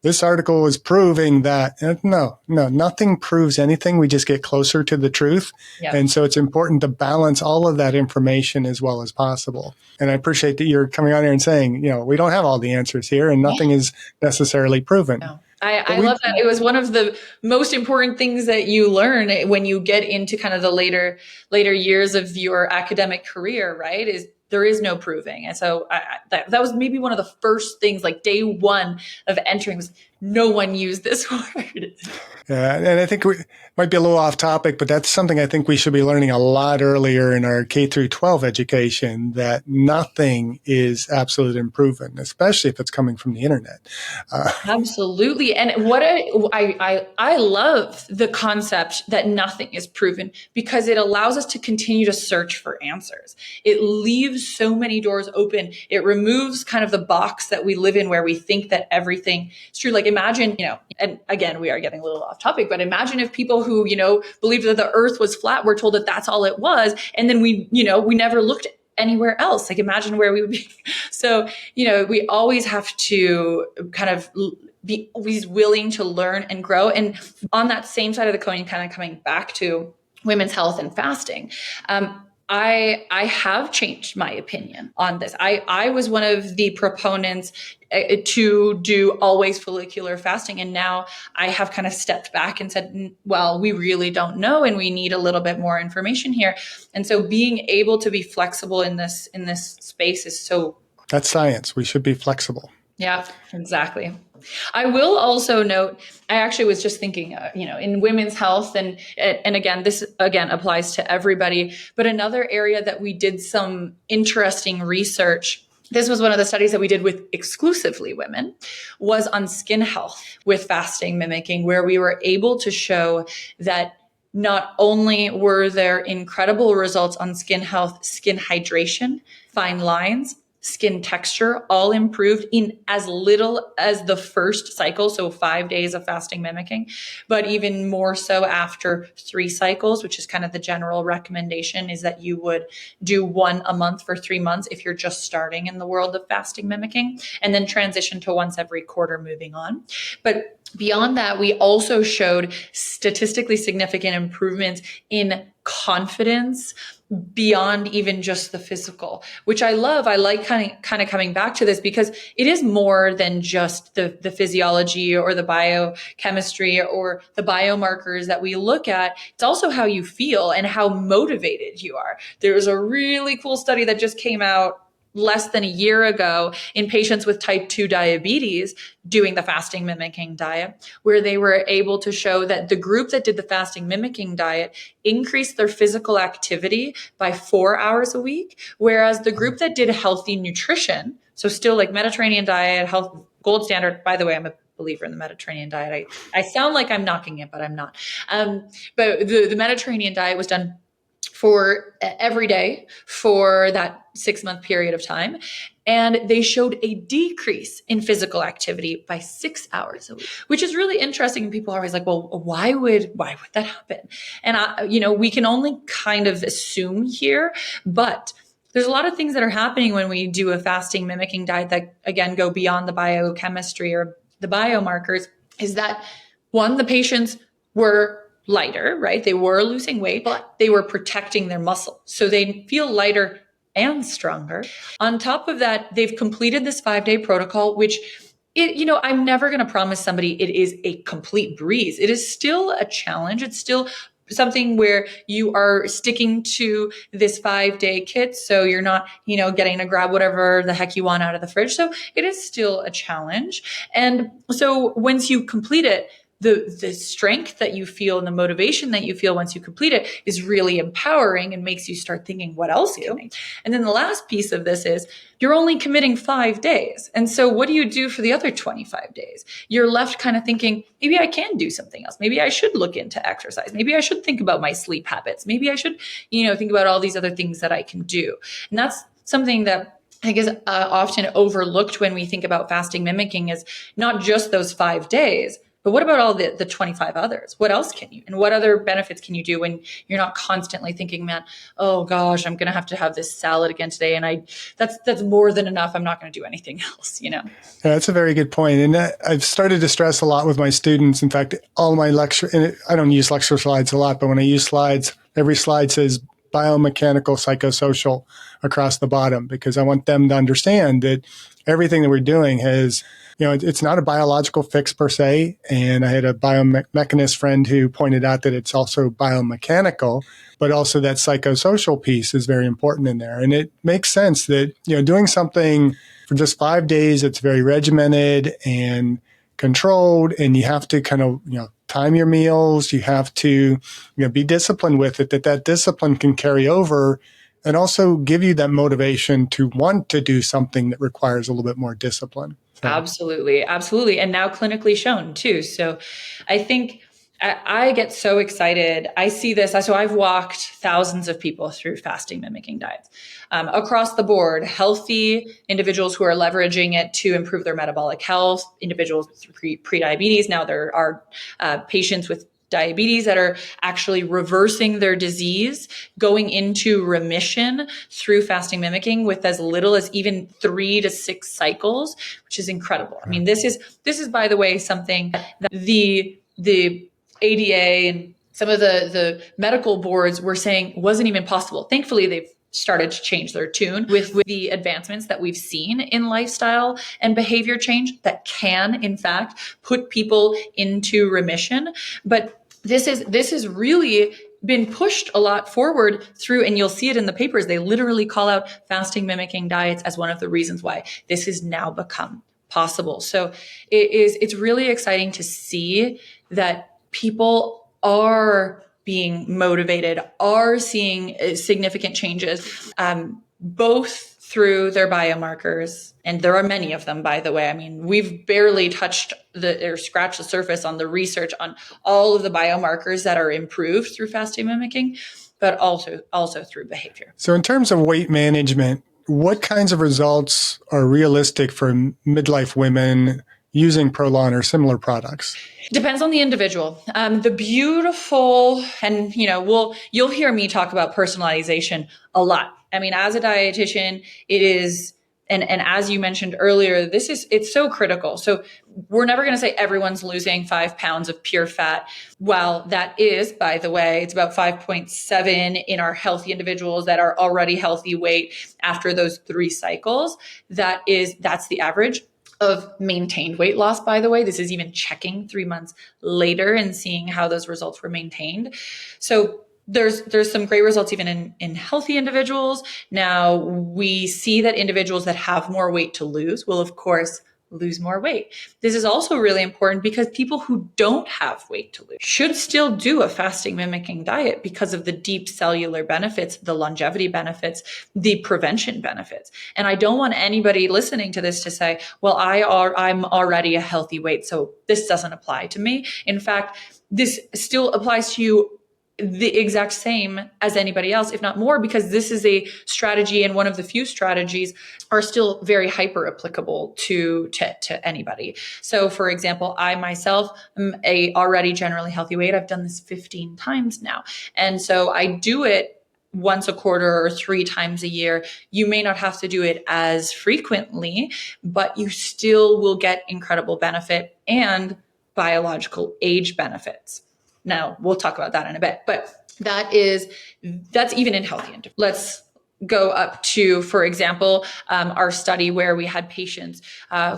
this article is proving that. No, nothing proves anything. We just get closer to the truth. Yep. And so it's important to balance all of that information as well as possible. And I appreciate that you're coming on here and saying, we don't have all the answers here and nothing is necessarily proven. No. I love that. It was one of the most important things that you learn when you get into kind of the later years of your academic career, right? Is there is no proving. And so that was maybe one of the first things, like day one of entering, was no one used this word. Yeah, and I think we might be a little off topic, but that's something I think we should be learning a lot earlier in our K through 12 education, that nothing is absolute and proven, especially if it's coming from the internet. Absolutely. And what I love the concept that nothing is proven, because it allows us to continue to search for answers. It leaves so many doors open. It removes kind of the box that we live in where we think that everything is true. Like imagine, and again, we are getting a little off topic, but imagine if people who, believed that the earth was flat were told that that's all it was. And then we never looked anywhere else. Like imagine where we would be. So, we always have to kind of be always willing to learn and grow. And on that same side of the coin, kind of coming back to women's health and fasting, I have changed my opinion on this. I was one of the proponents to do always follicular fasting. And now I have kind of stepped back and said, well, we really don't know. And we need a little bit more information here. And so being able to be flexible in this space is so. That's science. We should be flexible. Yeah, exactly. I will also note, I actually was just thinking, in women's health, and again, this again applies to everybody, but another area that we did some interesting research, this was one of the studies that we did with exclusively women, was on skin health with fasting mimicking, where we were able to show that not only were there incredible results on skin health, skin hydration, fine lines, skin texture, all improved in as little as the first cycle, so 5 days of fasting mimicking, but even more so after 3 cycles, which is kind of the general recommendation, is that you would do 1 a month for 3 months if you're just starting in the world of fasting mimicking, and then transition to once every quarter moving on. But Beyond that, we also showed statistically significant improvements in confidence beyond even just the physical, which I love. I like kind of coming back to this because it is more than just the physiology or the biochemistry or the biomarkers that we look at. It's also how you feel and how motivated you are. There's a really cool study that just came out less than a year ago in patients with type 2 diabetes doing the fasting mimicking diet, where they were able to show that the group that did the fasting mimicking diet increased their physical activity by 4 hours a week, whereas the group that did healthy nutrition, so still like Mediterranean diet, health gold standard, by the way, I'm a believer in the Mediterranean diet. I sound like I'm knocking it, but I'm not. But the Mediterranean diet was done for every day for that 6-month period of time. And they showed a decrease in physical activity by 6 hours a week, which is really interesting. And people are always like, well, why would that happen? And we can only kind of assume here, but there's a lot of things that are happening when we do a fasting mimicking diet that, again, go beyond the biochemistry or the biomarkers, is that one, the patients were lighter, right? They were losing weight, but they were protecting their muscle. So they feel lighter and stronger. On top of that, they've completed this 5-day protocol, which I'm never going to promise somebody it is a complete breeze. It is still a challenge. It's still something where you are sticking to this 5-day kit. So you're not, getting to grab whatever the heck you want out of the fridge. So it is still a challenge. And so once you complete it, the strength that you feel and the motivation that you feel once you complete it is really empowering and makes you start thinking, what else can I? And then the last piece of this is you're only committing 5 days. And so what do you do for the other 25 days? You're left kind of thinking, maybe I can do something else. Maybe I should look into exercise. Maybe I should think about my sleep habits. Maybe I should, think about all these other things that I can do. And that's something that I think is often overlooked when we think about fasting mimicking, is not just those 5 days, but what about all the 25 others? What else can you, and what other benefits can you do when you're not constantly thinking, man, oh gosh, I'm going to have this salad again today. And that's more than enough. I'm not going to do anything else, Yeah, that's a very good point. And I've started to stress a lot with my students. In fact, all my lecture, and I don't use lecture slides a lot, but when I use slides, every slide says biomechanical, psychosocial across the bottom, because I want them to understand that everything that we're doing has, it's not a biological fix per se. And I had a biomechanist friend who pointed out that it's also biomechanical, but also that psychosocial piece is very important in there. And it makes sense that, doing something for just 5 days, it's very regimented and controlled, and you have to kind of, time your meals. You have to, be disciplined with it, that discipline can carry over and also give you that motivation to want to do something that requires a little bit more discipline. So. Absolutely. Absolutely. And now clinically shown too. So I think I get so excited. I see this. So I've walked thousands of people through fasting mimicking diets across the board, healthy individuals who are leveraging it to improve their metabolic health, individuals with pre-diabetes. Now there are patients with diabetes that are actually reversing their disease, going into remission through fasting mimicking with as little as even 3 to 6 cycles, which is incredible. I mean, this is by the way, something that the ADA and some of the medical boards were saying wasn't even possible. Thankfully, they've started to change their tune with the advancements that we've seen in lifestyle and behavior change that can, in fact, put people into remission. But this is really been pushed a lot forward through, and you'll see it in the papers. They literally call out fasting mimicking diets as one of the reasons why this has now become possible. So it's really exciting to see that people are being motivated, are seeing significant changes, both through their biomarkers. And there are many of them, by the way. I mean, we've barely touched or scratched the surface on the research on all of the biomarkers that are improved through fasting mimicking, but also through behavior. So in terms of weight management, what kinds of results are realistic for midlife women using Prolon or similar products? Depends on the individual. The beautiful, and you'll hear me talk about personalization a lot. I mean, as a dietitian, it is And as you mentioned earlier, it's so critical. So we're never going to say everyone's losing 5 pounds of pure fat. Well, that is, by the way, it's about 5.7 in our healthy individuals that are already healthy weight after those 3 cycles. That's the average of maintained weight loss, by the way. This is even checking 3 months later and seeing how those results were maintained. So there's some great results even in healthy individuals. Now, we see that individuals that have more weight to lose will, of course, lose more weight. This is also really important because people who don't have weight to lose should still do a fasting mimicking diet because of the deep cellular benefits, the longevity benefits, the prevention benefits. And I don't want anybody listening to this to say, well, I'm already a healthy weight, so this doesn't apply to me. In fact, this still applies to you the exact same as anybody else, if not more, because this is a strategy, and one of the few strategies are still very hyper applicable to anybody. So for example, I myself am a already generally healthy weight. I've done this 15 times now. And so I do it once a quarter or 3 times a year. You may not have to do it as frequently, but you still will get incredible benefit and biological age benefits. Now, we'll talk about that in a bit, but that's even in healthy individuals. Let's go up to, for example, our study where we had patients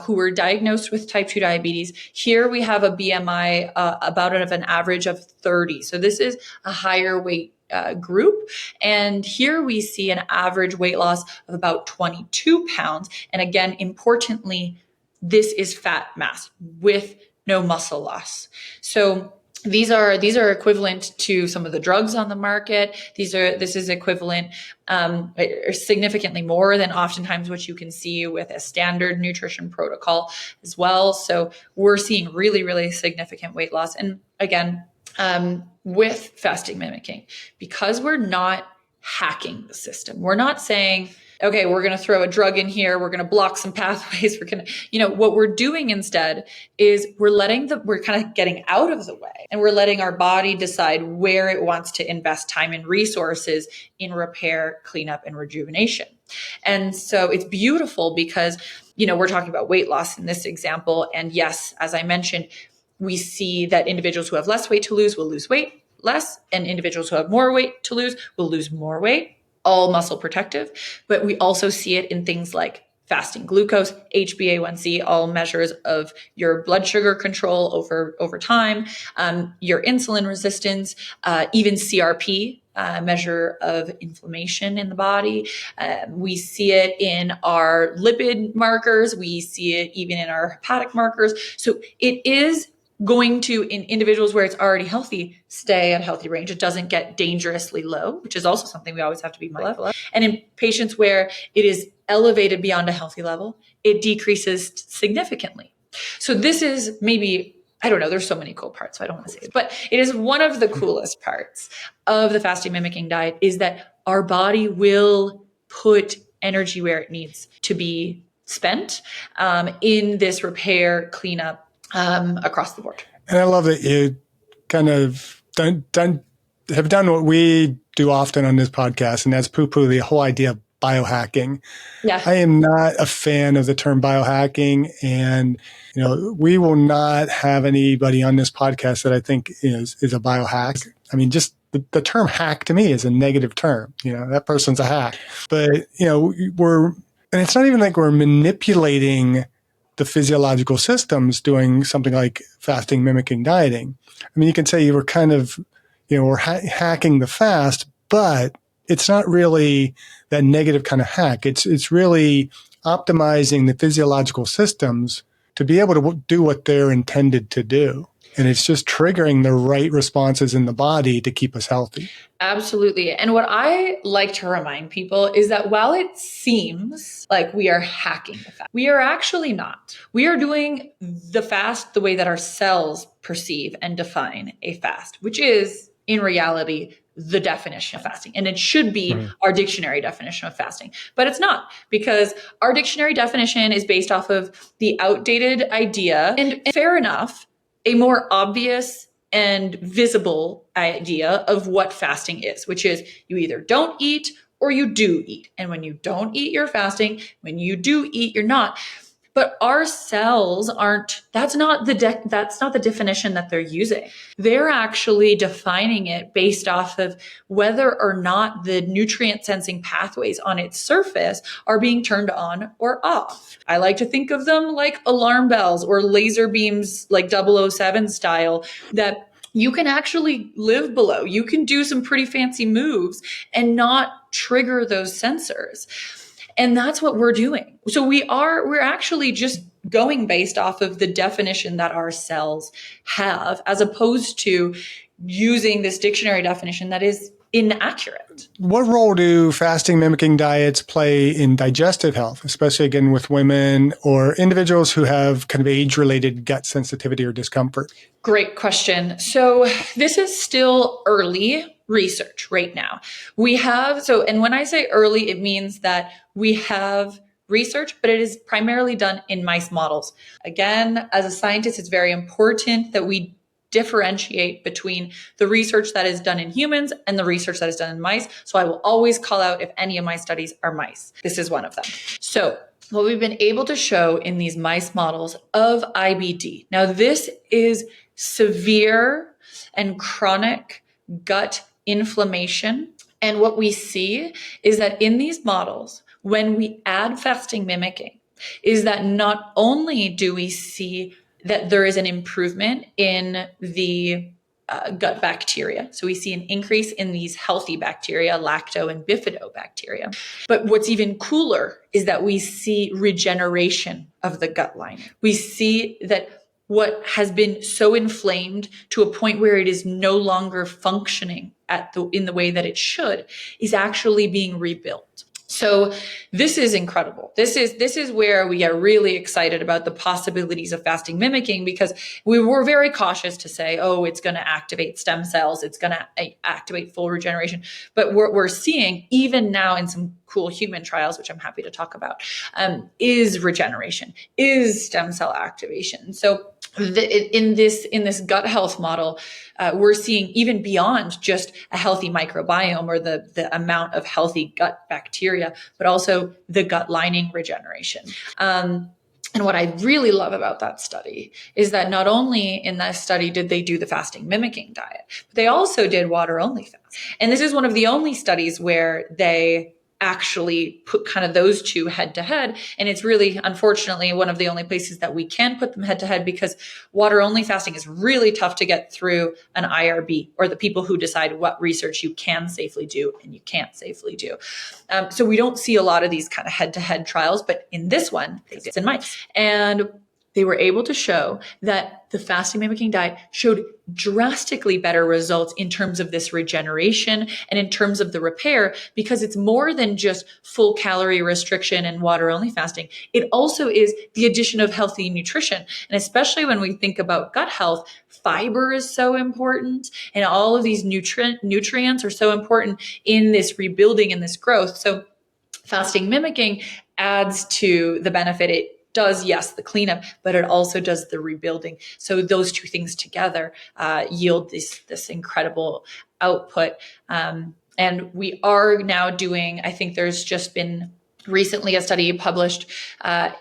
who were diagnosed with type 2 diabetes. Here we have a BMI about of an average of 30. So this is a higher weight group. And here we see an average weight loss of about 22 pounds. And again, importantly, this is fat mass with no muscle loss. So these are equivalent to some of the drugs on the market. This is equivalent, or significantly more than oftentimes what you can see with a standard nutrition protocol as well. So we're seeing really, really significant weight loss. And again, with fasting mimicking, because we're not hacking the system, we're not saying, okay, we're going to throw a drug in here, we're going to block some pathways, we're going to, what we're doing instead is we're kind of getting out of the way, and we're letting our body decide where it wants to invest time and resources in repair, cleanup, and rejuvenation. And so it's beautiful because, we're talking about weight loss in this example. And yes, as I mentioned, we see that individuals who have less weight to lose will lose weight less, and individuals who have more weight to lose will lose more weight. All muscle protective, but we also see it in things like fasting glucose, HbA1c, all measures of your blood sugar control over time, your insulin resistance, even CRP, measure of inflammation in the body. We see it in our lipid markers. We see it even in our hepatic markers. So it is going to, in individuals where it's already healthy, stay at a healthy range. It doesn't get dangerously low, which is also something we always have to be mindful of. And in patients where it is elevated beyond a healthy level, it decreases significantly. So this is maybe, I don't know, there's so many cool parts, so I don't want to say it, but it is one of the coolest parts of the fasting mimicking diet is that our body will put energy where it needs to be spent in this repair, cleanup, across the board. And I love that you kind of have done what we do often on this podcast, and that's poo-poo the whole idea of biohacking. Yeah. I am not a fan of the term biohacking, and we will not have anybody on this podcast that I think is a biohack. I mean, just the term hack to me is a negative term. That person's a hack. But and it's not even like we're manipulating the physiological systems doing something like fasting mimicking dieting. I mean, you can say you were kind of, we're hacking the fast, but it's not really that negative kind of hack. It's really optimizing the physiological systems to be able to do what they're intended to do. And it's just triggering the right responses in the body to keep us healthy. Absolutely. And what I like to remind people is that while it seems like we are hacking the fast, we are actually not. We are doing the fast the way that our cells perceive and define a fast, which is in reality the definition of fasting. And it should be our dictionary definition of fasting, but it's not, because our dictionary definition is based off of the outdated idea, and fair enough, a more obvious and visible idea of what fasting is, which is you either don't eat or you do eat. And when you don't eat, you're fasting. When you do eat, you're not. But our cells aren't, that's not the definition that they're using. They're actually defining it based off of whether or not the nutrient sensing pathways on its surface are being turned on or off. I like to think of them like alarm bells or laser beams, like 007 style, that you can actually live below. You can do some pretty fancy moves and not trigger those sensors. And that's what we're doing. So we're actually just going based off of the definition that our cells have, as opposed to using this dictionary definition that is inaccurate. What role do fasting mimicking diets play in digestive health, especially again with women or individuals who have kind of age-related gut sensitivity or discomfort? Great question. So this is still early research right now. And when I say early, it means that we have research, but it is primarily done in mice models. Again, as a scientist, it's very important that we differentiate between the research that is done in humans and the research that is done in mice. So I will always call out if any of my studies are mice. This is one of them. So what we've been able to show in these mice models of IBD. Now, this is severe and chronic gut inflammation. And what we see is that in these models, when we add fasting mimicking, is that not only do we see that there is an improvement in the gut bacteria. So we see an increase in these healthy bacteria, lacto and bifidobacteria. But what's even cooler is that we see regeneration of the gut lining. We see that what has been so inflamed to a point where it is no longer functioning in the way that it should is actually being rebuilt. So this is incredible. This is where we get really excited about the possibilities of fasting mimicking, because we were very cautious to say, oh, it's going to activate stem cells. It's going to activate full regeneration. But what we're seeing even now in some cool human trials, which I'm happy to talk about, is regeneration, is stem cell activation. So in this gut health model, we're seeing even beyond just a healthy microbiome or the amount of healthy gut bacteria, but also the gut lining regeneration. And what I really love about that study is that not only in that study did they do the fasting mimicking diet, but they also did water only fast. And this is one of the only studies where they actually put kind of those two head to head. And it's really, unfortunately, one of the only places that we can put them head to head, because water only fasting is really tough to get through an IRB, or the people who decide what research you can safely do and you can't safely do. So we don't see a lot of these kind of head to head trials, but in this one, it's in mice. And they were able to show that the fasting mimicking diet showed drastically better results in terms of this regeneration and in terms of the repair, because it's more than just full calorie restriction and water only fasting. It also is the addition of healthy nutrition. And especially when we think about gut health, fiber is so important, and all of these nutrients are so important in this rebuilding and this growth. So fasting mimicking adds to the benefit. It does, yes, the cleanup, but it also does the rebuilding. So those two things together yield this incredible output. And we are now doing, I think there's just been recently a study published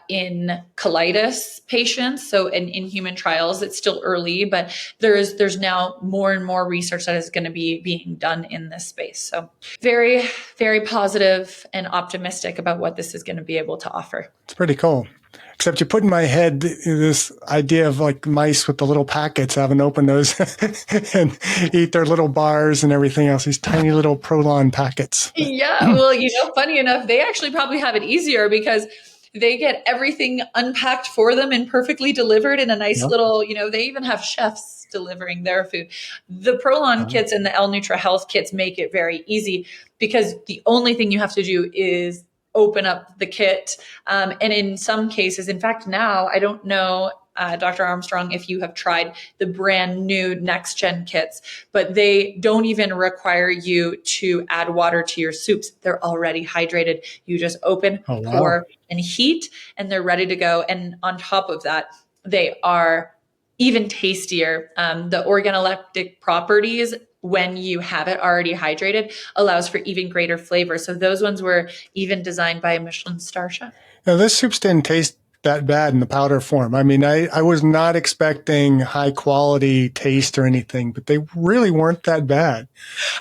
in colitis patients. So in human trials, it's still early, but there's now more and more research that is going to be being done in this space. So very, very positive and optimistic about what this is going to be able to offer. It's pretty cool. Except you put in my head this idea of like mice with the little packets, having opened those and eat their little bars and everything else, these tiny little Prolon packets. Yeah, well, funny enough, they actually probably have it easier because they get everything unpacked for them and perfectly delivered in a nice little, they even have chefs delivering their food. The Prolon kits and the L-Nutra health kits make it very easy, because the only thing you have to do is open up the kit. And in some cases, in fact, now, I don't know, Dr. Armstrong, if you have tried the brand new next gen kits, but they don't even require you to add water to your soups. They're already hydrated. You just open, pour, and heat, and they're ready to go. And on top of that, they are even tastier. The organoleptic properties when you have it already hydrated, allows for even greater flavor. So those ones were even designed by a Michelin star chef. Now, this soups didn't taste that bad in the powder form. I mean, I was not expecting high quality taste or anything, but they really weren't that bad.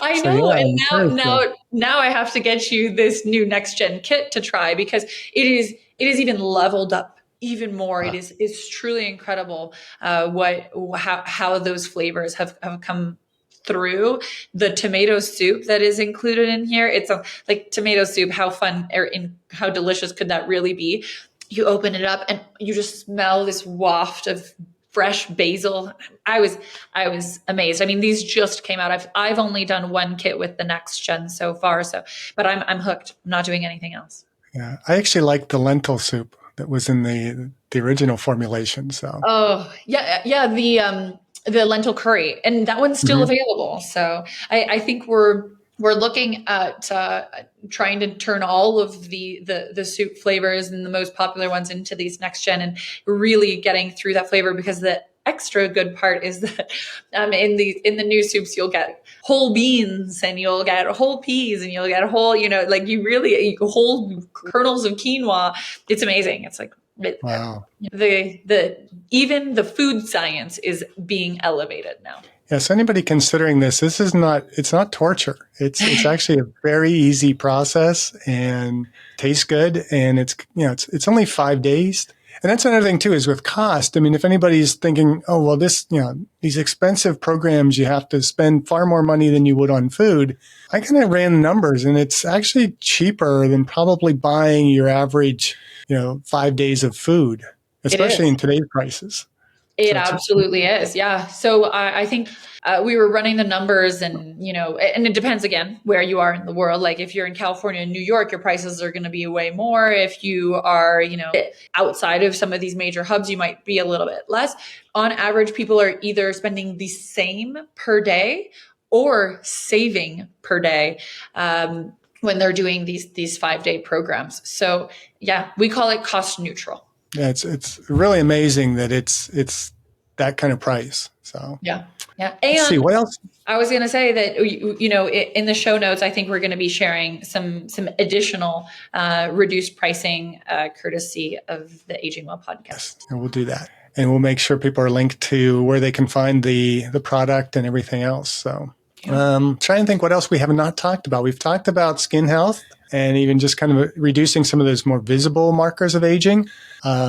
I So, know. yeah, And I'm curious. now I have to get you this new next gen kit to try, because it is even leveled up even more. It's truly incredible how those flavors have come through. The tomato soup that is included in here, it's like tomato soup. How fun or how delicious could that really be? You open it up and you just smell this waft of fresh basil. I was amazed. I mean, these just came out. I've only done one kit with the next gen so far. But I'm hooked. I'm not doing anything else. Yeah, I actually like the lentil soup that was in the original formulation. So, oh yeah, the lentil curry, and that one's still available. So I think we're looking at trying to turn all of the soup flavors and the most popular ones into these next gen, and really getting through that flavor, because the extra good part is that in the new soups you'll get whole beans, and you'll get whole peas, and you'll get whole, like whole kernels of quinoa. It's amazing. It's like wow. Even the food science is being elevated now. Yes, anybody considering this is it's not torture. It's actually a very easy process and tastes good. And it's only 5 days. And that's another thing too, is with cost. I mean, if anybody's thinking, oh, well, these expensive programs, you have to spend far more money than you would on food. I kind of ran the numbers, and it's actually cheaper than probably buying your average, 5 days of food, especially in today's prices. It absolutely is. Yeah. So I think we were running the numbers, and, and it depends again where you are in the world. Like if you're in California and New York, your prices are going to be way more. If you are, outside of some of these major hubs, you might be a little bit less. On average, people are either spending the same per day or saving per day. When they're doing these 5-day programs. So yeah, we call it cost neutral. Yeah, it's really amazing that it's that kind of price. So yeah. And let's see what else. I was going to say that in the show notes, I think we're going to be sharing some additional reduced pricing courtesy of the Aging Well podcast. Yes, and we'll do that, and we'll make sure people are linked to where they can find the product and everything else. So trying to think what else we have not talked about. We've talked about skin health, and even just kind of reducing some of those more visible markers of aging,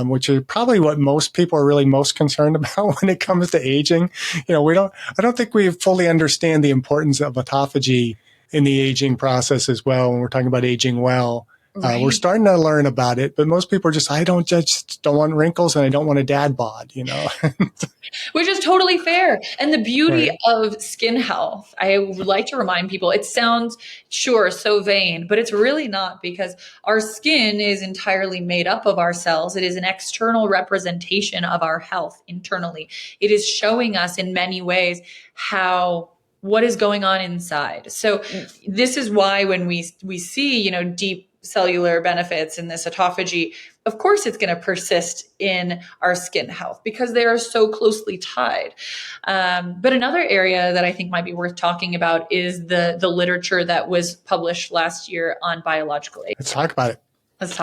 which are probably what most people are really most concerned about when it comes to aging. I don't think we fully understand the importance of autophagy in the aging process as well. When we're talking about aging well, right. We're starting to learn about it, but most people are just, I don't want wrinkles, and I don't want a dad bod, Which is totally fair. And the beauty of skin health, I would like to remind people, it sounds, sure, so vain, but it's really not, because our skin is entirely made up of our cells. It is an external representation of our health internally. It is showing us in many ways what is going on inside. So this is why when we see, deep cellular benefits in this autophagy, of course it's going to persist in our skin health, because they are so closely tied. But another area that I think might be worth talking about is the literature that was published last year on biological age. Let's talk about it.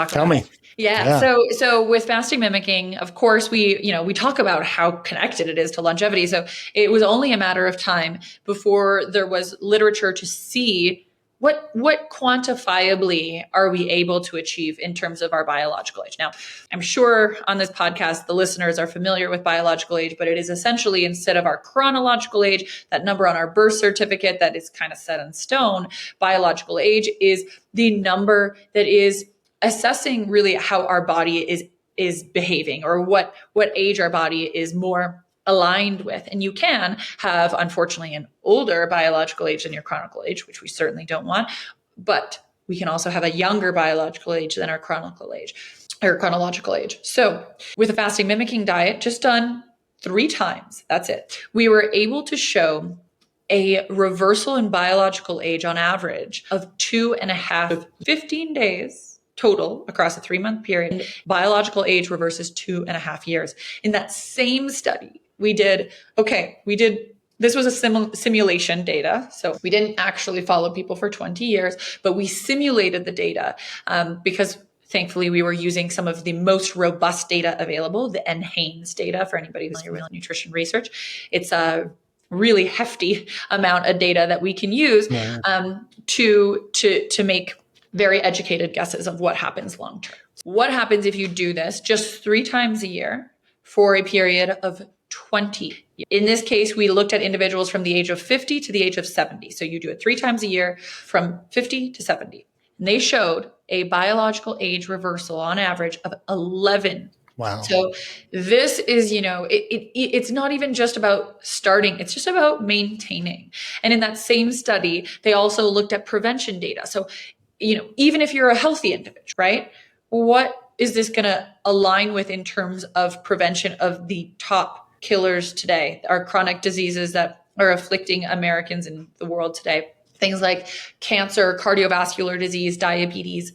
Tell me. Yeah. So with fasting mimicking, of course, we talk about how connected it is to longevity. So it was only a matter of time before there was literature to see what quantifiably are we able to achieve in terms of our biological age. Now, I'm sure on this podcast, the listeners are familiar with biological age, but it is essentially, instead of our chronological age, that number on our birth certificate that is kind of set in stone, biological age is the number that is assessing really how our body is behaving, or what age our body is more aligned with. And you can have, unfortunately, an older biological age than your chronological age, which we certainly don't want, but we can also have a younger biological age than our chronological age. So with a fasting mimicking diet, just done 3 times, that's it, we were able to show a reversal in biological age on average of 15 days total across a 3-month period. Biological age reverses 2.5 years. In that same study, we did this was a simulation data. So we didn't actually follow people for 20 years, but we simulated the data because thankfully we were using some of the most robust data available, the NHANES data for anybody who's familiar with nutrition research. It's a really hefty amount of data that we can use to make very educated guesses of what happens long term. What happens if you do this just 3 times a year for a period of 20 years? In this case, we looked at individuals from the age of 50 to the age of 70. So you do it 3 times a year from 50 to 70. And they showed a biological age reversal on average of 11. Wow. So this is, it's not even just about starting, it's just about maintaining. And in that same study, they also looked at prevention data. So, even if you're a healthy individual, right? What is this going to align with in terms of prevention of the top killers today, our chronic diseases that are afflicting Americans in the world today? Things like cancer, cardiovascular disease, diabetes,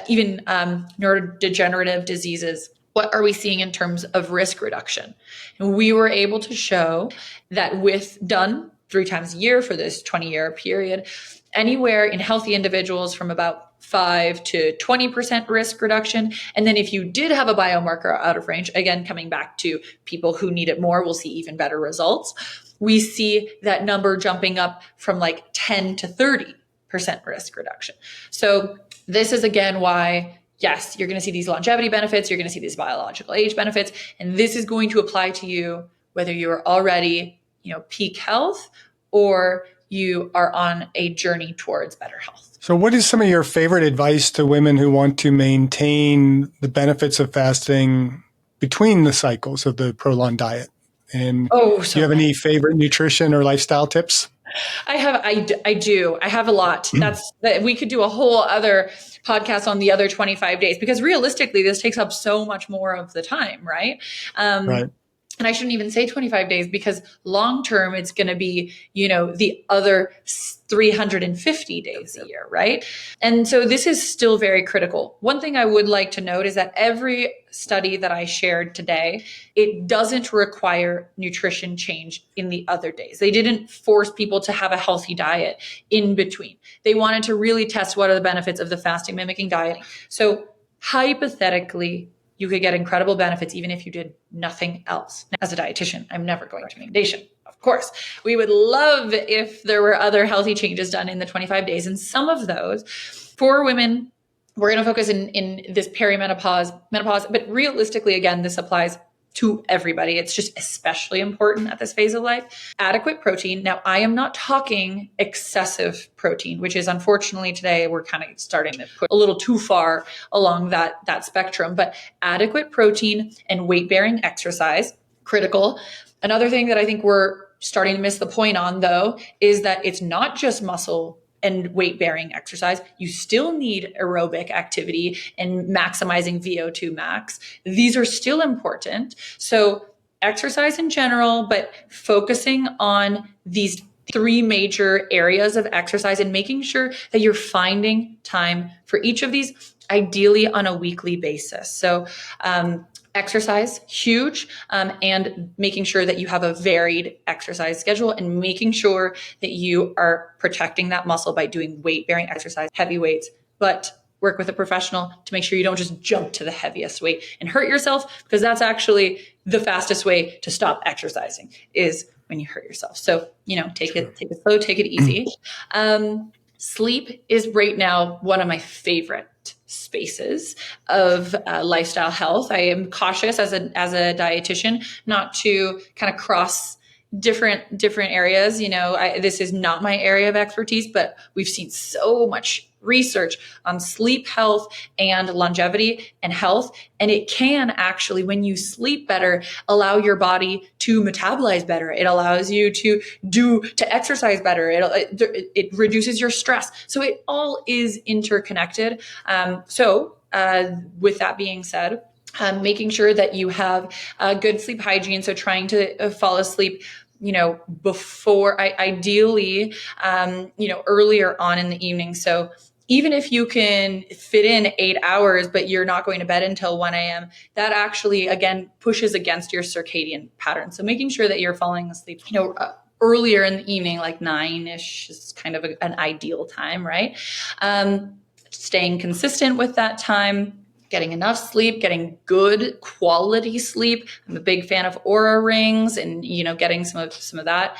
even neurodegenerative diseases. What are we seeing in terms of risk reduction? And we were able to show that with done 3 times a year for this 20-year period, anywhere in healthy individuals from about 5 to 20% risk reduction. And then if you did have a biomarker out of range, again, coming back to people who need it more, we'll see even better results. We see that number jumping up from like 10 to 30% risk reduction. So this is again why, yes, you're going to see these longevity benefits, you're going to see these biological age benefits, and this is going to apply to you whether you're already, peak health or you are on a journey towards better health. So what is some of your favorite advice to women who want to maintain the benefits of fasting between the cycles of the Prolon diet? And do you have any favorite nutrition or lifestyle tips? I do. I have a lot. We could do a whole other podcast on the other 25 days, because realistically, this takes up so much more of the time, right? Right. And I shouldn't even say 25 days, because long term, it's going to be, the other 350 days a year, right? And so this is still very critical. One thing I would like to note is that every study that I shared today, it doesn't require nutrition change in the other days. They didn't force people to have a healthy diet in between. They wanted to really test what are the benefits of the fasting mimicking diet. So hypothetically, you could get incredible benefits even if you did nothing else. Now, as a dietitian, I'm never going to make a recommendation. Of course, we would love if there were other healthy changes done in the 25 days. And some of those for women, we're going to focus in this perimenopause, menopause, but realistically, again, this applies to everybody. It's just especially important at this phase of life. Adequate protein. Now, I am not talking excessive protein, which is unfortunately today we're kind of starting to put a little too far along that spectrum, but adequate protein and weight-bearing exercise, critical. Another thing that I think we're starting to miss the point on, though, is that it's not just muscle and weight-bearing exercise. You still need aerobic activity and maximizing VO2 max. These are still important. So exercise in general, but focusing on these 3 major areas of exercise and making sure that you're finding time for each of these, ideally on a weekly basis. So exercise, huge, and making sure that you have a varied exercise schedule and making sure that you are protecting that muscle by doing weight-bearing exercise, heavy weights, but work with a professional to make sure you don't just jump to the heaviest weight and hurt yourself, because that's actually the fastest way to stop exercising is when you hurt yourself. So, take it slow, take it easy. Sleep is right now one of my favorite spaces of lifestyle health. I am cautious as a dietitian not to kind of cross different areas. This is not my area of expertise, but we've seen so much research on sleep health and longevity and health. And it can actually, when you sleep better, allow your body to metabolize better. It allows you to exercise better. It reduces your stress. So it all is interconnected. With that being said, making sure that you have good sleep hygiene. So trying to fall asleep before, ideally, earlier on in the evening. So even if you can fit in 8 hours, but you're not going to bed until 1 a.m., that actually, again, pushes against your circadian pattern. So making sure that you're falling asleep, earlier in the evening, like 9-ish is kind of an ideal time, right? Staying consistent with that time, getting enough sleep, getting good quality sleep. I'm a big fan of Oura rings and, getting some of that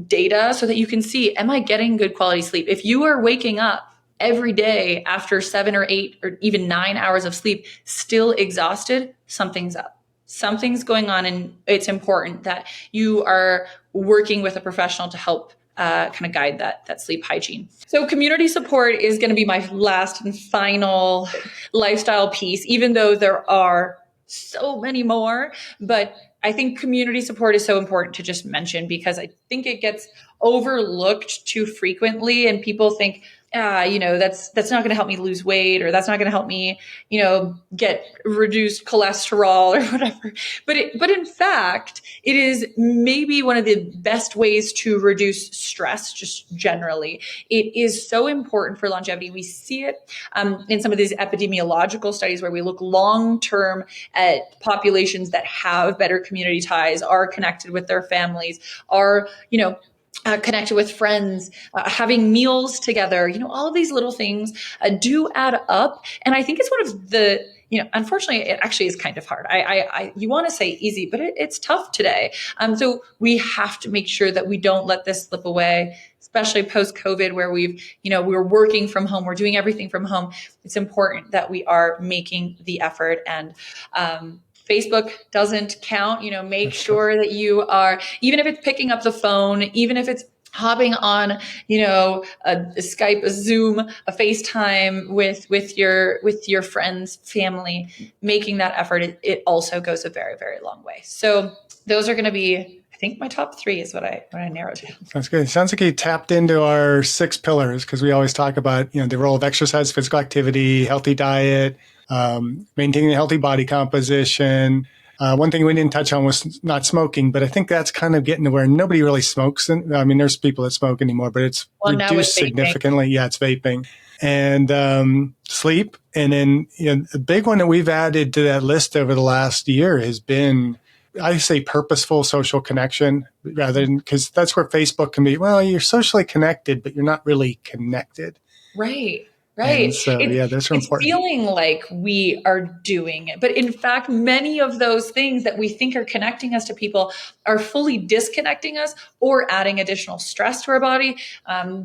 data so that you can see, am I getting good quality sleep? If you are waking up every day after 7 or 8 or even 9 hours of sleep, still exhausted, something's up. Something's going on, and it's important that you are working with a professional to help kind of guide that sleep hygiene. So community support is going to be my last and final lifestyle piece, even though there are so many more. But I think community support is so important to just mention because I think it gets overlooked too frequently, and people think, that's not going to help me lose weight, or that's not going to help me, get reduced cholesterol or whatever. But in fact, it is maybe one of the best ways to reduce stress, just generally. It is so important for longevity. We see it in some of these epidemiological studies where we look long-term at populations that have better community ties, are connected with their families, are, connected with friends, having meals together, all of these little things do add up. And I think it's one of the, unfortunately, it actually is kind of hard. You want to say easy, but it's tough today. So we have to make sure that we don't let this slip away, especially post-COVID where we're working from home, we're doing everything from home. It's important that we are making the effort, and, Facebook doesn't count, make sure that you are, even if it's picking up the phone, even if it's hopping on, a Skype, a Zoom, a FaceTime with your friends, family, making that effort, it also goes a very, very long way. So those are going to be, I think my top 3 is what I narrowed down. That's good. It sounds like you tapped into our 6 pillars, because we always talk about, the role of exercise, physical activity, healthy diet, maintaining a healthy body composition. One thing we didn't touch on was not smoking, but I think that's kind of getting to where nobody really smokes. There's people that smoke anymore, but it's reduced significantly. Yeah, it's vaping. And sleep. And then the big one that we've added to that list over the last year has been, I say, purposeful social connection, rather than, because that's where Facebook can be, well, you're socially connected, but you're not really connected. Right. And so, those are important. It's feeling like we are doing it. But in fact, many of those things that we think are connecting us to people are fully disconnecting us or adding additional stress to our body,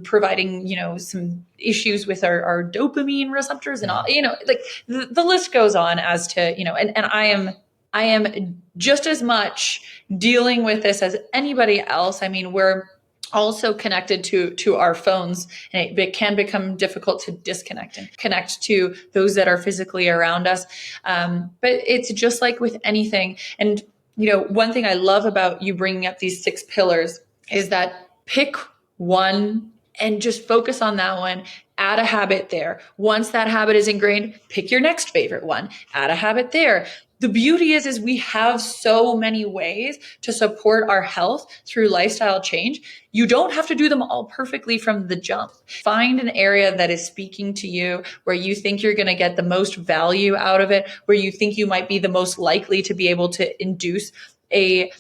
providing, some issues with our dopamine receptors and all, like the list goes on as to, and I am just as much dealing with this as anybody else. I mean, we're also connected to our phones, and it can become difficult to disconnect and connect to those that are physically around us. But it's just like with anything. And, one thing I love about you bringing up these 6 pillars is that pick one and just focus on that one. Add a habit there. Once that habit is ingrained, pick your next favorite one. Add a habit there. The beauty is we have so many ways to support our health through lifestyle change. You don't have to do them all perfectly from the jump. Find an area that is speaking to you, where you think you're going to get the most value out of it, where you think you might be the most likely to be able to induce a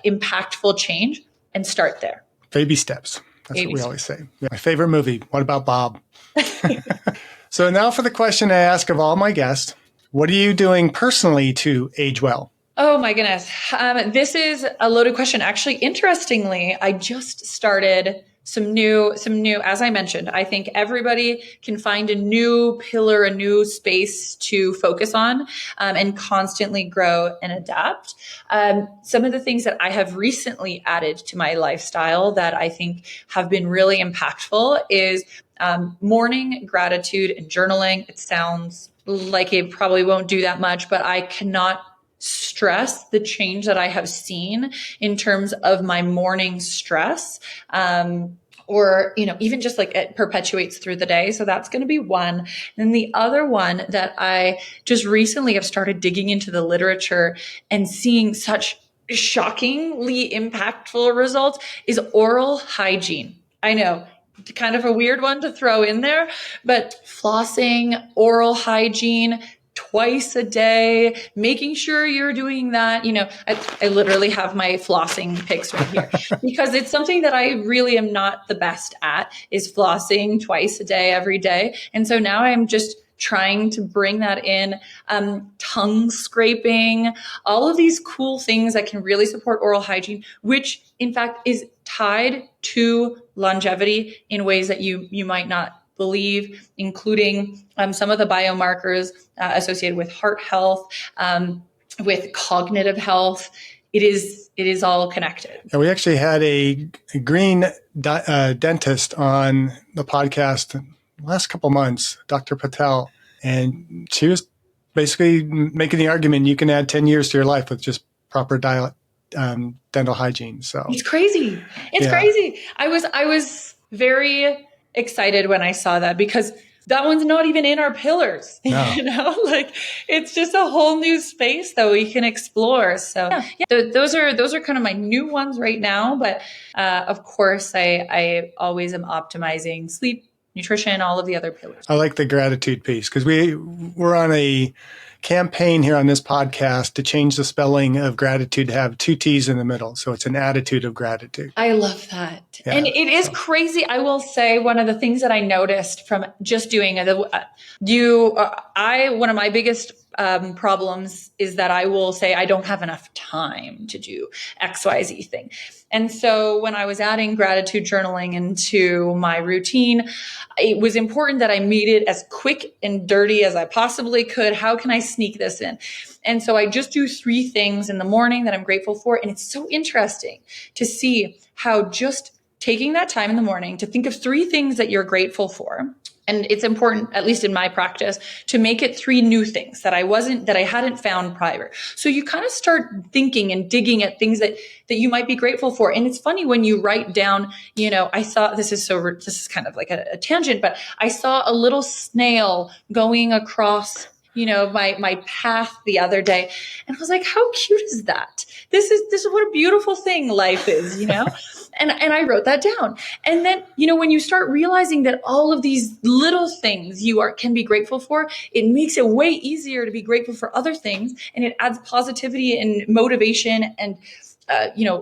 impactful change, and start there. Baby steps. That's what we always say. Yeah. My favorite movie, What About Bob? So now for the question I ask of all my guests. What are you doing personally to age well? Oh my goodness. This is a loaded question. Actually, interestingly, I just started some new, as I mentioned, I think everybody can find a new pillar, a new space to focus on, and constantly grow and adapt. Some of the things that I have recently added to my lifestyle that I think have been really impactful is morning gratitude and journaling. It sounds like it probably won't do that much, but I cannot stress the change that I have seen in terms of my morning stress, or, even just like it perpetuates through the day. So that's going to be one. And the other one that I just recently have started digging into the literature and seeing such shockingly impactful results is oral hygiene. I know. kind of a weird one to throw in there, but flossing, oral hygiene, twice a day, making sure you're doing that. I literally have my flossing pics right here because it's something that I really am not the best at, is flossing twice a day, every day. And so now I'm just trying to bring that in, tongue scraping, all of these cool things that can really support oral hygiene, which in fact is tied to longevity in ways that you might not believe, including some of the biomarkers associated with heart health, with cognitive health. It is all connected. And we actually had a green dentist on the podcast last couple months, Dr. Patel, and she was basically making the argument you can add 10 years to your life with just proper dental hygiene. So it's crazy. It's crazy. I was very excited when I saw that, because that one's not even in our pillars. No. Like it's just a whole new space that we can explore. So those are kind of my new ones right now. But of course, I always am optimizing sleep, nutrition, all of the other pillars. I like the gratitude piece, because we're on a campaign here on this podcast to change the spelling of gratitude to have 2 T's in the middle. So it's an attitude of gratitude. I love that. Yeah, and it is crazy. I will say one of the things that I noticed from just doing one of my biggest problems is that I will say I don't have enough time to do XYZ thing. And so when I was adding gratitude journaling into my routine, it was important that I made it as quick and dirty as I possibly could. How can I sneak this in? And so I just do 3 things in the morning that I'm grateful for. And it's so interesting to see how just taking that time in the morning to think of 3 things that you're grateful for. And it's important, at least in my practice, to make it 3 new things that I hadn't found prior. So you kind of start thinking and digging at things that you might be grateful for. And it's funny when you write down, I saw, this is kind of like a tangent, but I saw a little snail going across my path the other day. And I was like, how cute is that? This is what a beautiful thing life is, and I wrote that down. And then, when you start realizing that all of these little things can be grateful for, it makes it way easier to be grateful for other things. And it adds positivity and motivation and,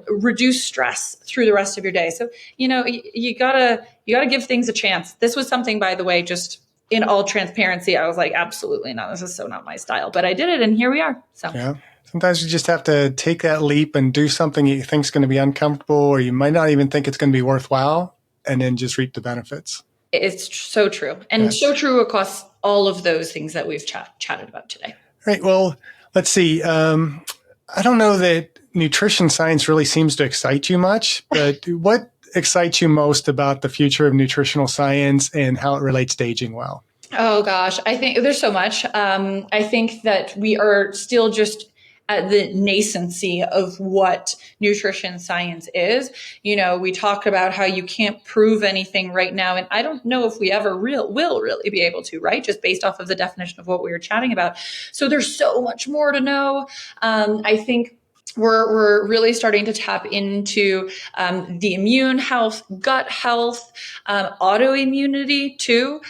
reduce stress through the rest of your day. So, you gotta give things a chance. This was something, by the way, just in all transparency, I was like, absolutely not. This is so not my style, but I did it, and here we are. So yeah, sometimes you just have to take that leap and do something you think is going to be uncomfortable, or you might not even think it's going to be worthwhile, and then just reap the benefits. It's so true, and so true across all of those things that we've chatted about today. Right. Well, let's see. I don't know that nutrition science really seems to excite you much, but what excites you most about the future of nutritional science and how it relates to aging well? Oh gosh, I think there's so much. I think that we are still just at the nascency of what nutrition science is. We talk about how you can't prove anything right now, and I don't know if we ever will really be able to, right? Just based off of the definition of what we were chatting about. So there's so much more to know. I think we're really starting to tap into the immune health, gut health, autoimmunity too,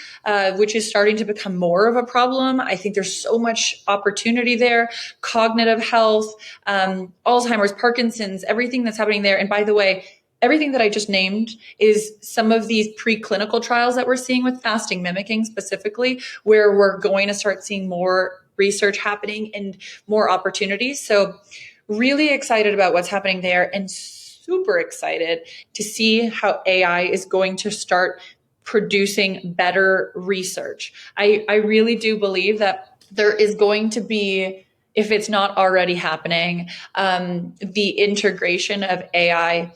which is starting to become more of a problem. I think there's so much opportunity there. Cognitive health, Alzheimer's, Parkinson's, everything that's happening there. And by the way, everything that I just named is some of these preclinical trials that we're seeing with fasting mimicking specifically, where we're going to start seeing more research happening and more opportunities. So really excited about what's happening there, and super excited to see how AI is going to start producing better research. I really do believe that there is going to be, if it's not already happening, the integration of AI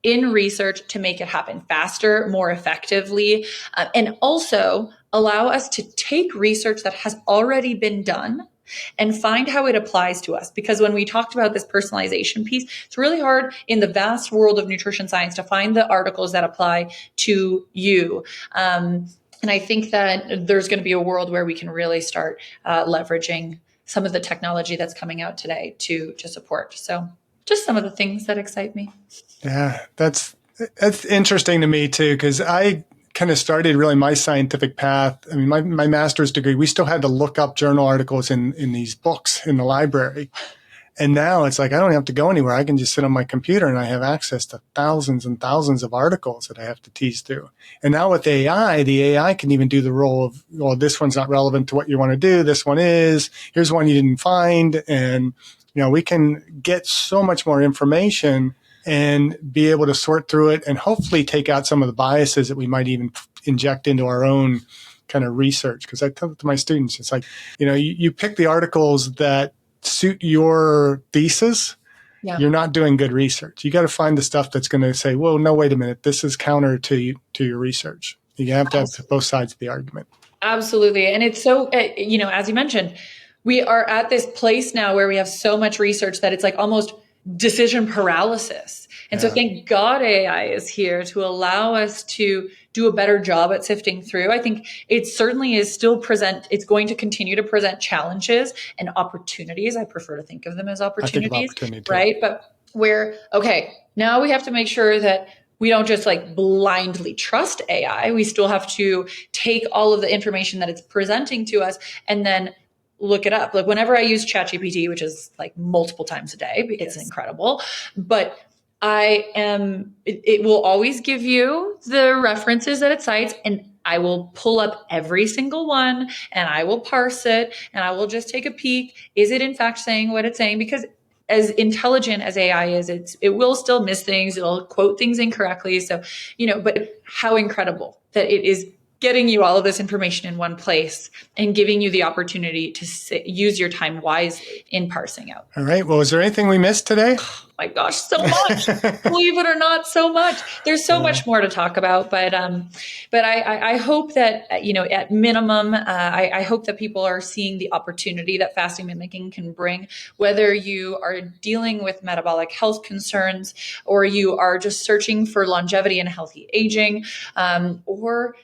in research to make it happen faster, more effectively, and also allow us to take research that has already been done and find how it applies to us. Because when we talked about this personalization piece, it's really hard in the vast world of nutrition science to find the articles that apply to you. And I think that there's going to be a world where we can really start leveraging some of the technology that's coming out today to support. So just some of the things that excite me. Yeah, that's interesting to me too, because I kind of started really my scientific path. I mean, my master's degree, we still had to look up journal articles in these books in the library. And now it's like, I don't have to go anywhere. I can just sit on my computer and I have access to thousands and thousands of articles that I have to tease through. And now with AI, the AI can even do the role of, well, this one's not relevant to what you want to do. This one is. Here's one you didn't find. And, we can get so much more information and be able to sort through it and hopefully take out some of the biases that we might even inject into our own kind of research. Because I tell it to my students, it's like, you pick the articles that suit your thesis. Yeah. You're not doing good research. You got to find the stuff that's going to say, well, no, wait a minute, this is counter to your research. You have to have both sides of the argument. Absolutely. And it's so, as you mentioned, we are at this place now where we have so much research that it's like almost decision paralysis. And so thank God AI is here to allow us to do a better job at sifting through. I think it certainly is still it's going to continue to present challenges and opportunities. I prefer to think of them as opportunities, right? But now we have to make sure that we don't just like blindly trust AI. We still have to take all of the information that it's presenting to us and then look it up. Like whenever I use ChatGPT, which is like multiple times a day, it's incredible, but it will always give you the references that it cites, and I will pull up every single one and I will parse it and I will just take a peek. Is it in fact saying what it's saying? Because as intelligent as AI is, it will still miss things. It'll quote things incorrectly. So, but how incredible that it is getting you all of this information in one place and giving you the opportunity to use your time wisely in parsing out. All right. Well, is there anything we missed today? Oh my gosh, so much. Believe it or not, so much. There's so much more to talk about, but I hope that, at minimum, I hope that people are seeing the opportunity that fasting mimicking can bring, whether you are dealing with metabolic health concerns or you are just searching for longevity and healthy aging, or,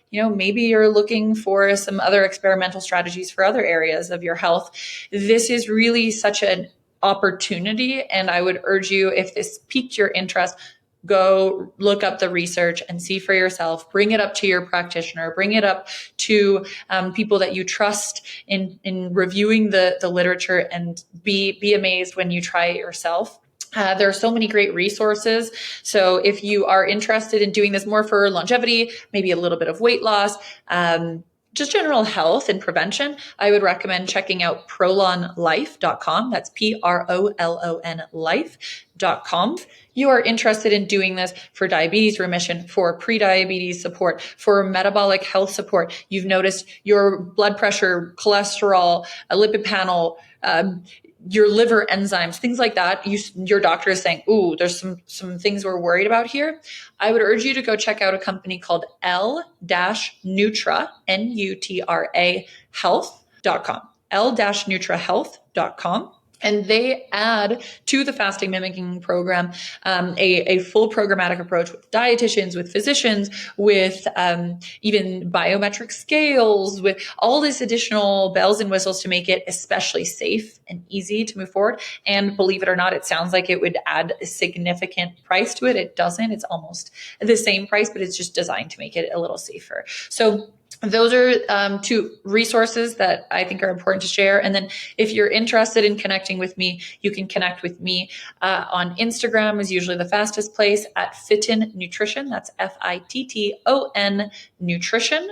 maybe you're looking for some other experimental strategies for other areas of your health. This is really such an opportunity. And I would urge you, if this piqued your interest, go look up the research and see for yourself. Bring it up to your practitioner. Bring it up to people that you trust in reviewing the literature, and be amazed when you try it yourself. There are so many great resources. So if you are interested in doing this more for longevity, maybe a little bit of weight loss, just general health and prevention, I would recommend checking out prolonlife.com. That's PROLON life.com. You are interested in doing this for diabetes remission, for prediabetes support, for metabolic health support. You've noticed your blood pressure, cholesterol, a lipid panel, your liver enzymes, things like that. Your doctor is saying, ooh, there's some things we're worried about here. I would urge you to go check out a company called L-Nutra, N-U-T-R-A health.com, L-Nutra-health.com. And they add to the fasting mimicking program a full programmatic approach with dietitians, with physicians, with even biometric scales, with all this additional bells and whistles to make it especially safe and easy to move forward. And believe it or not, it sounds like it would add a significant price to it. It doesn't. It's almost the same price, but it's just designed to make it a little safer. So those are two resources that I think are important to share. And then if you're interested in connecting with me, you can connect with me on Instagram is usually the fastest place at Fitton Nutrition. That's Fitton Nutrition,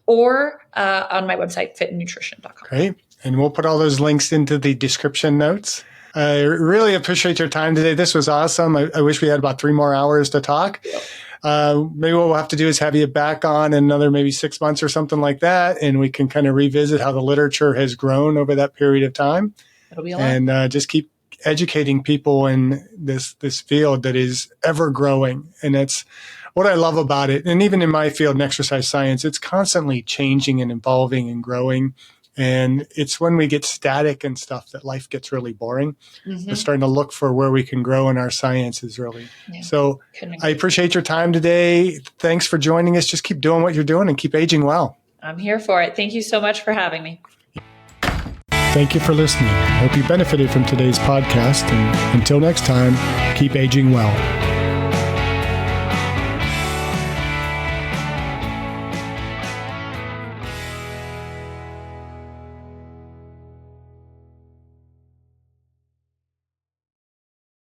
or on my website, fittonnutrition.com. Great. And we'll put all those links into the description notes. I really appreciate your time today. This was awesome. I wish we had about 3 more hours to talk. Yep. Maybe what we'll have to do is have you back on in another maybe 6 months or something like that, and we can kind of revisit how the literature has grown over that period of time. It'll be a lot. And just keep educating people in this field that is ever growing. And it's what I love about it. And even in my field in exercise science, it's constantly changing and evolving and growing. And it's when we get static and stuff that life gets really boring. Mm-hmm. We're starting to look for where we can grow in our sciences, really. Yeah. So I appreciate your time today. Thanks for joining us. Just keep doing what you're doing and keep aging well. I'm here for it. Thank you so much for having me. Thank you for listening. I hope you benefited from today's podcast. And until next time, keep aging well.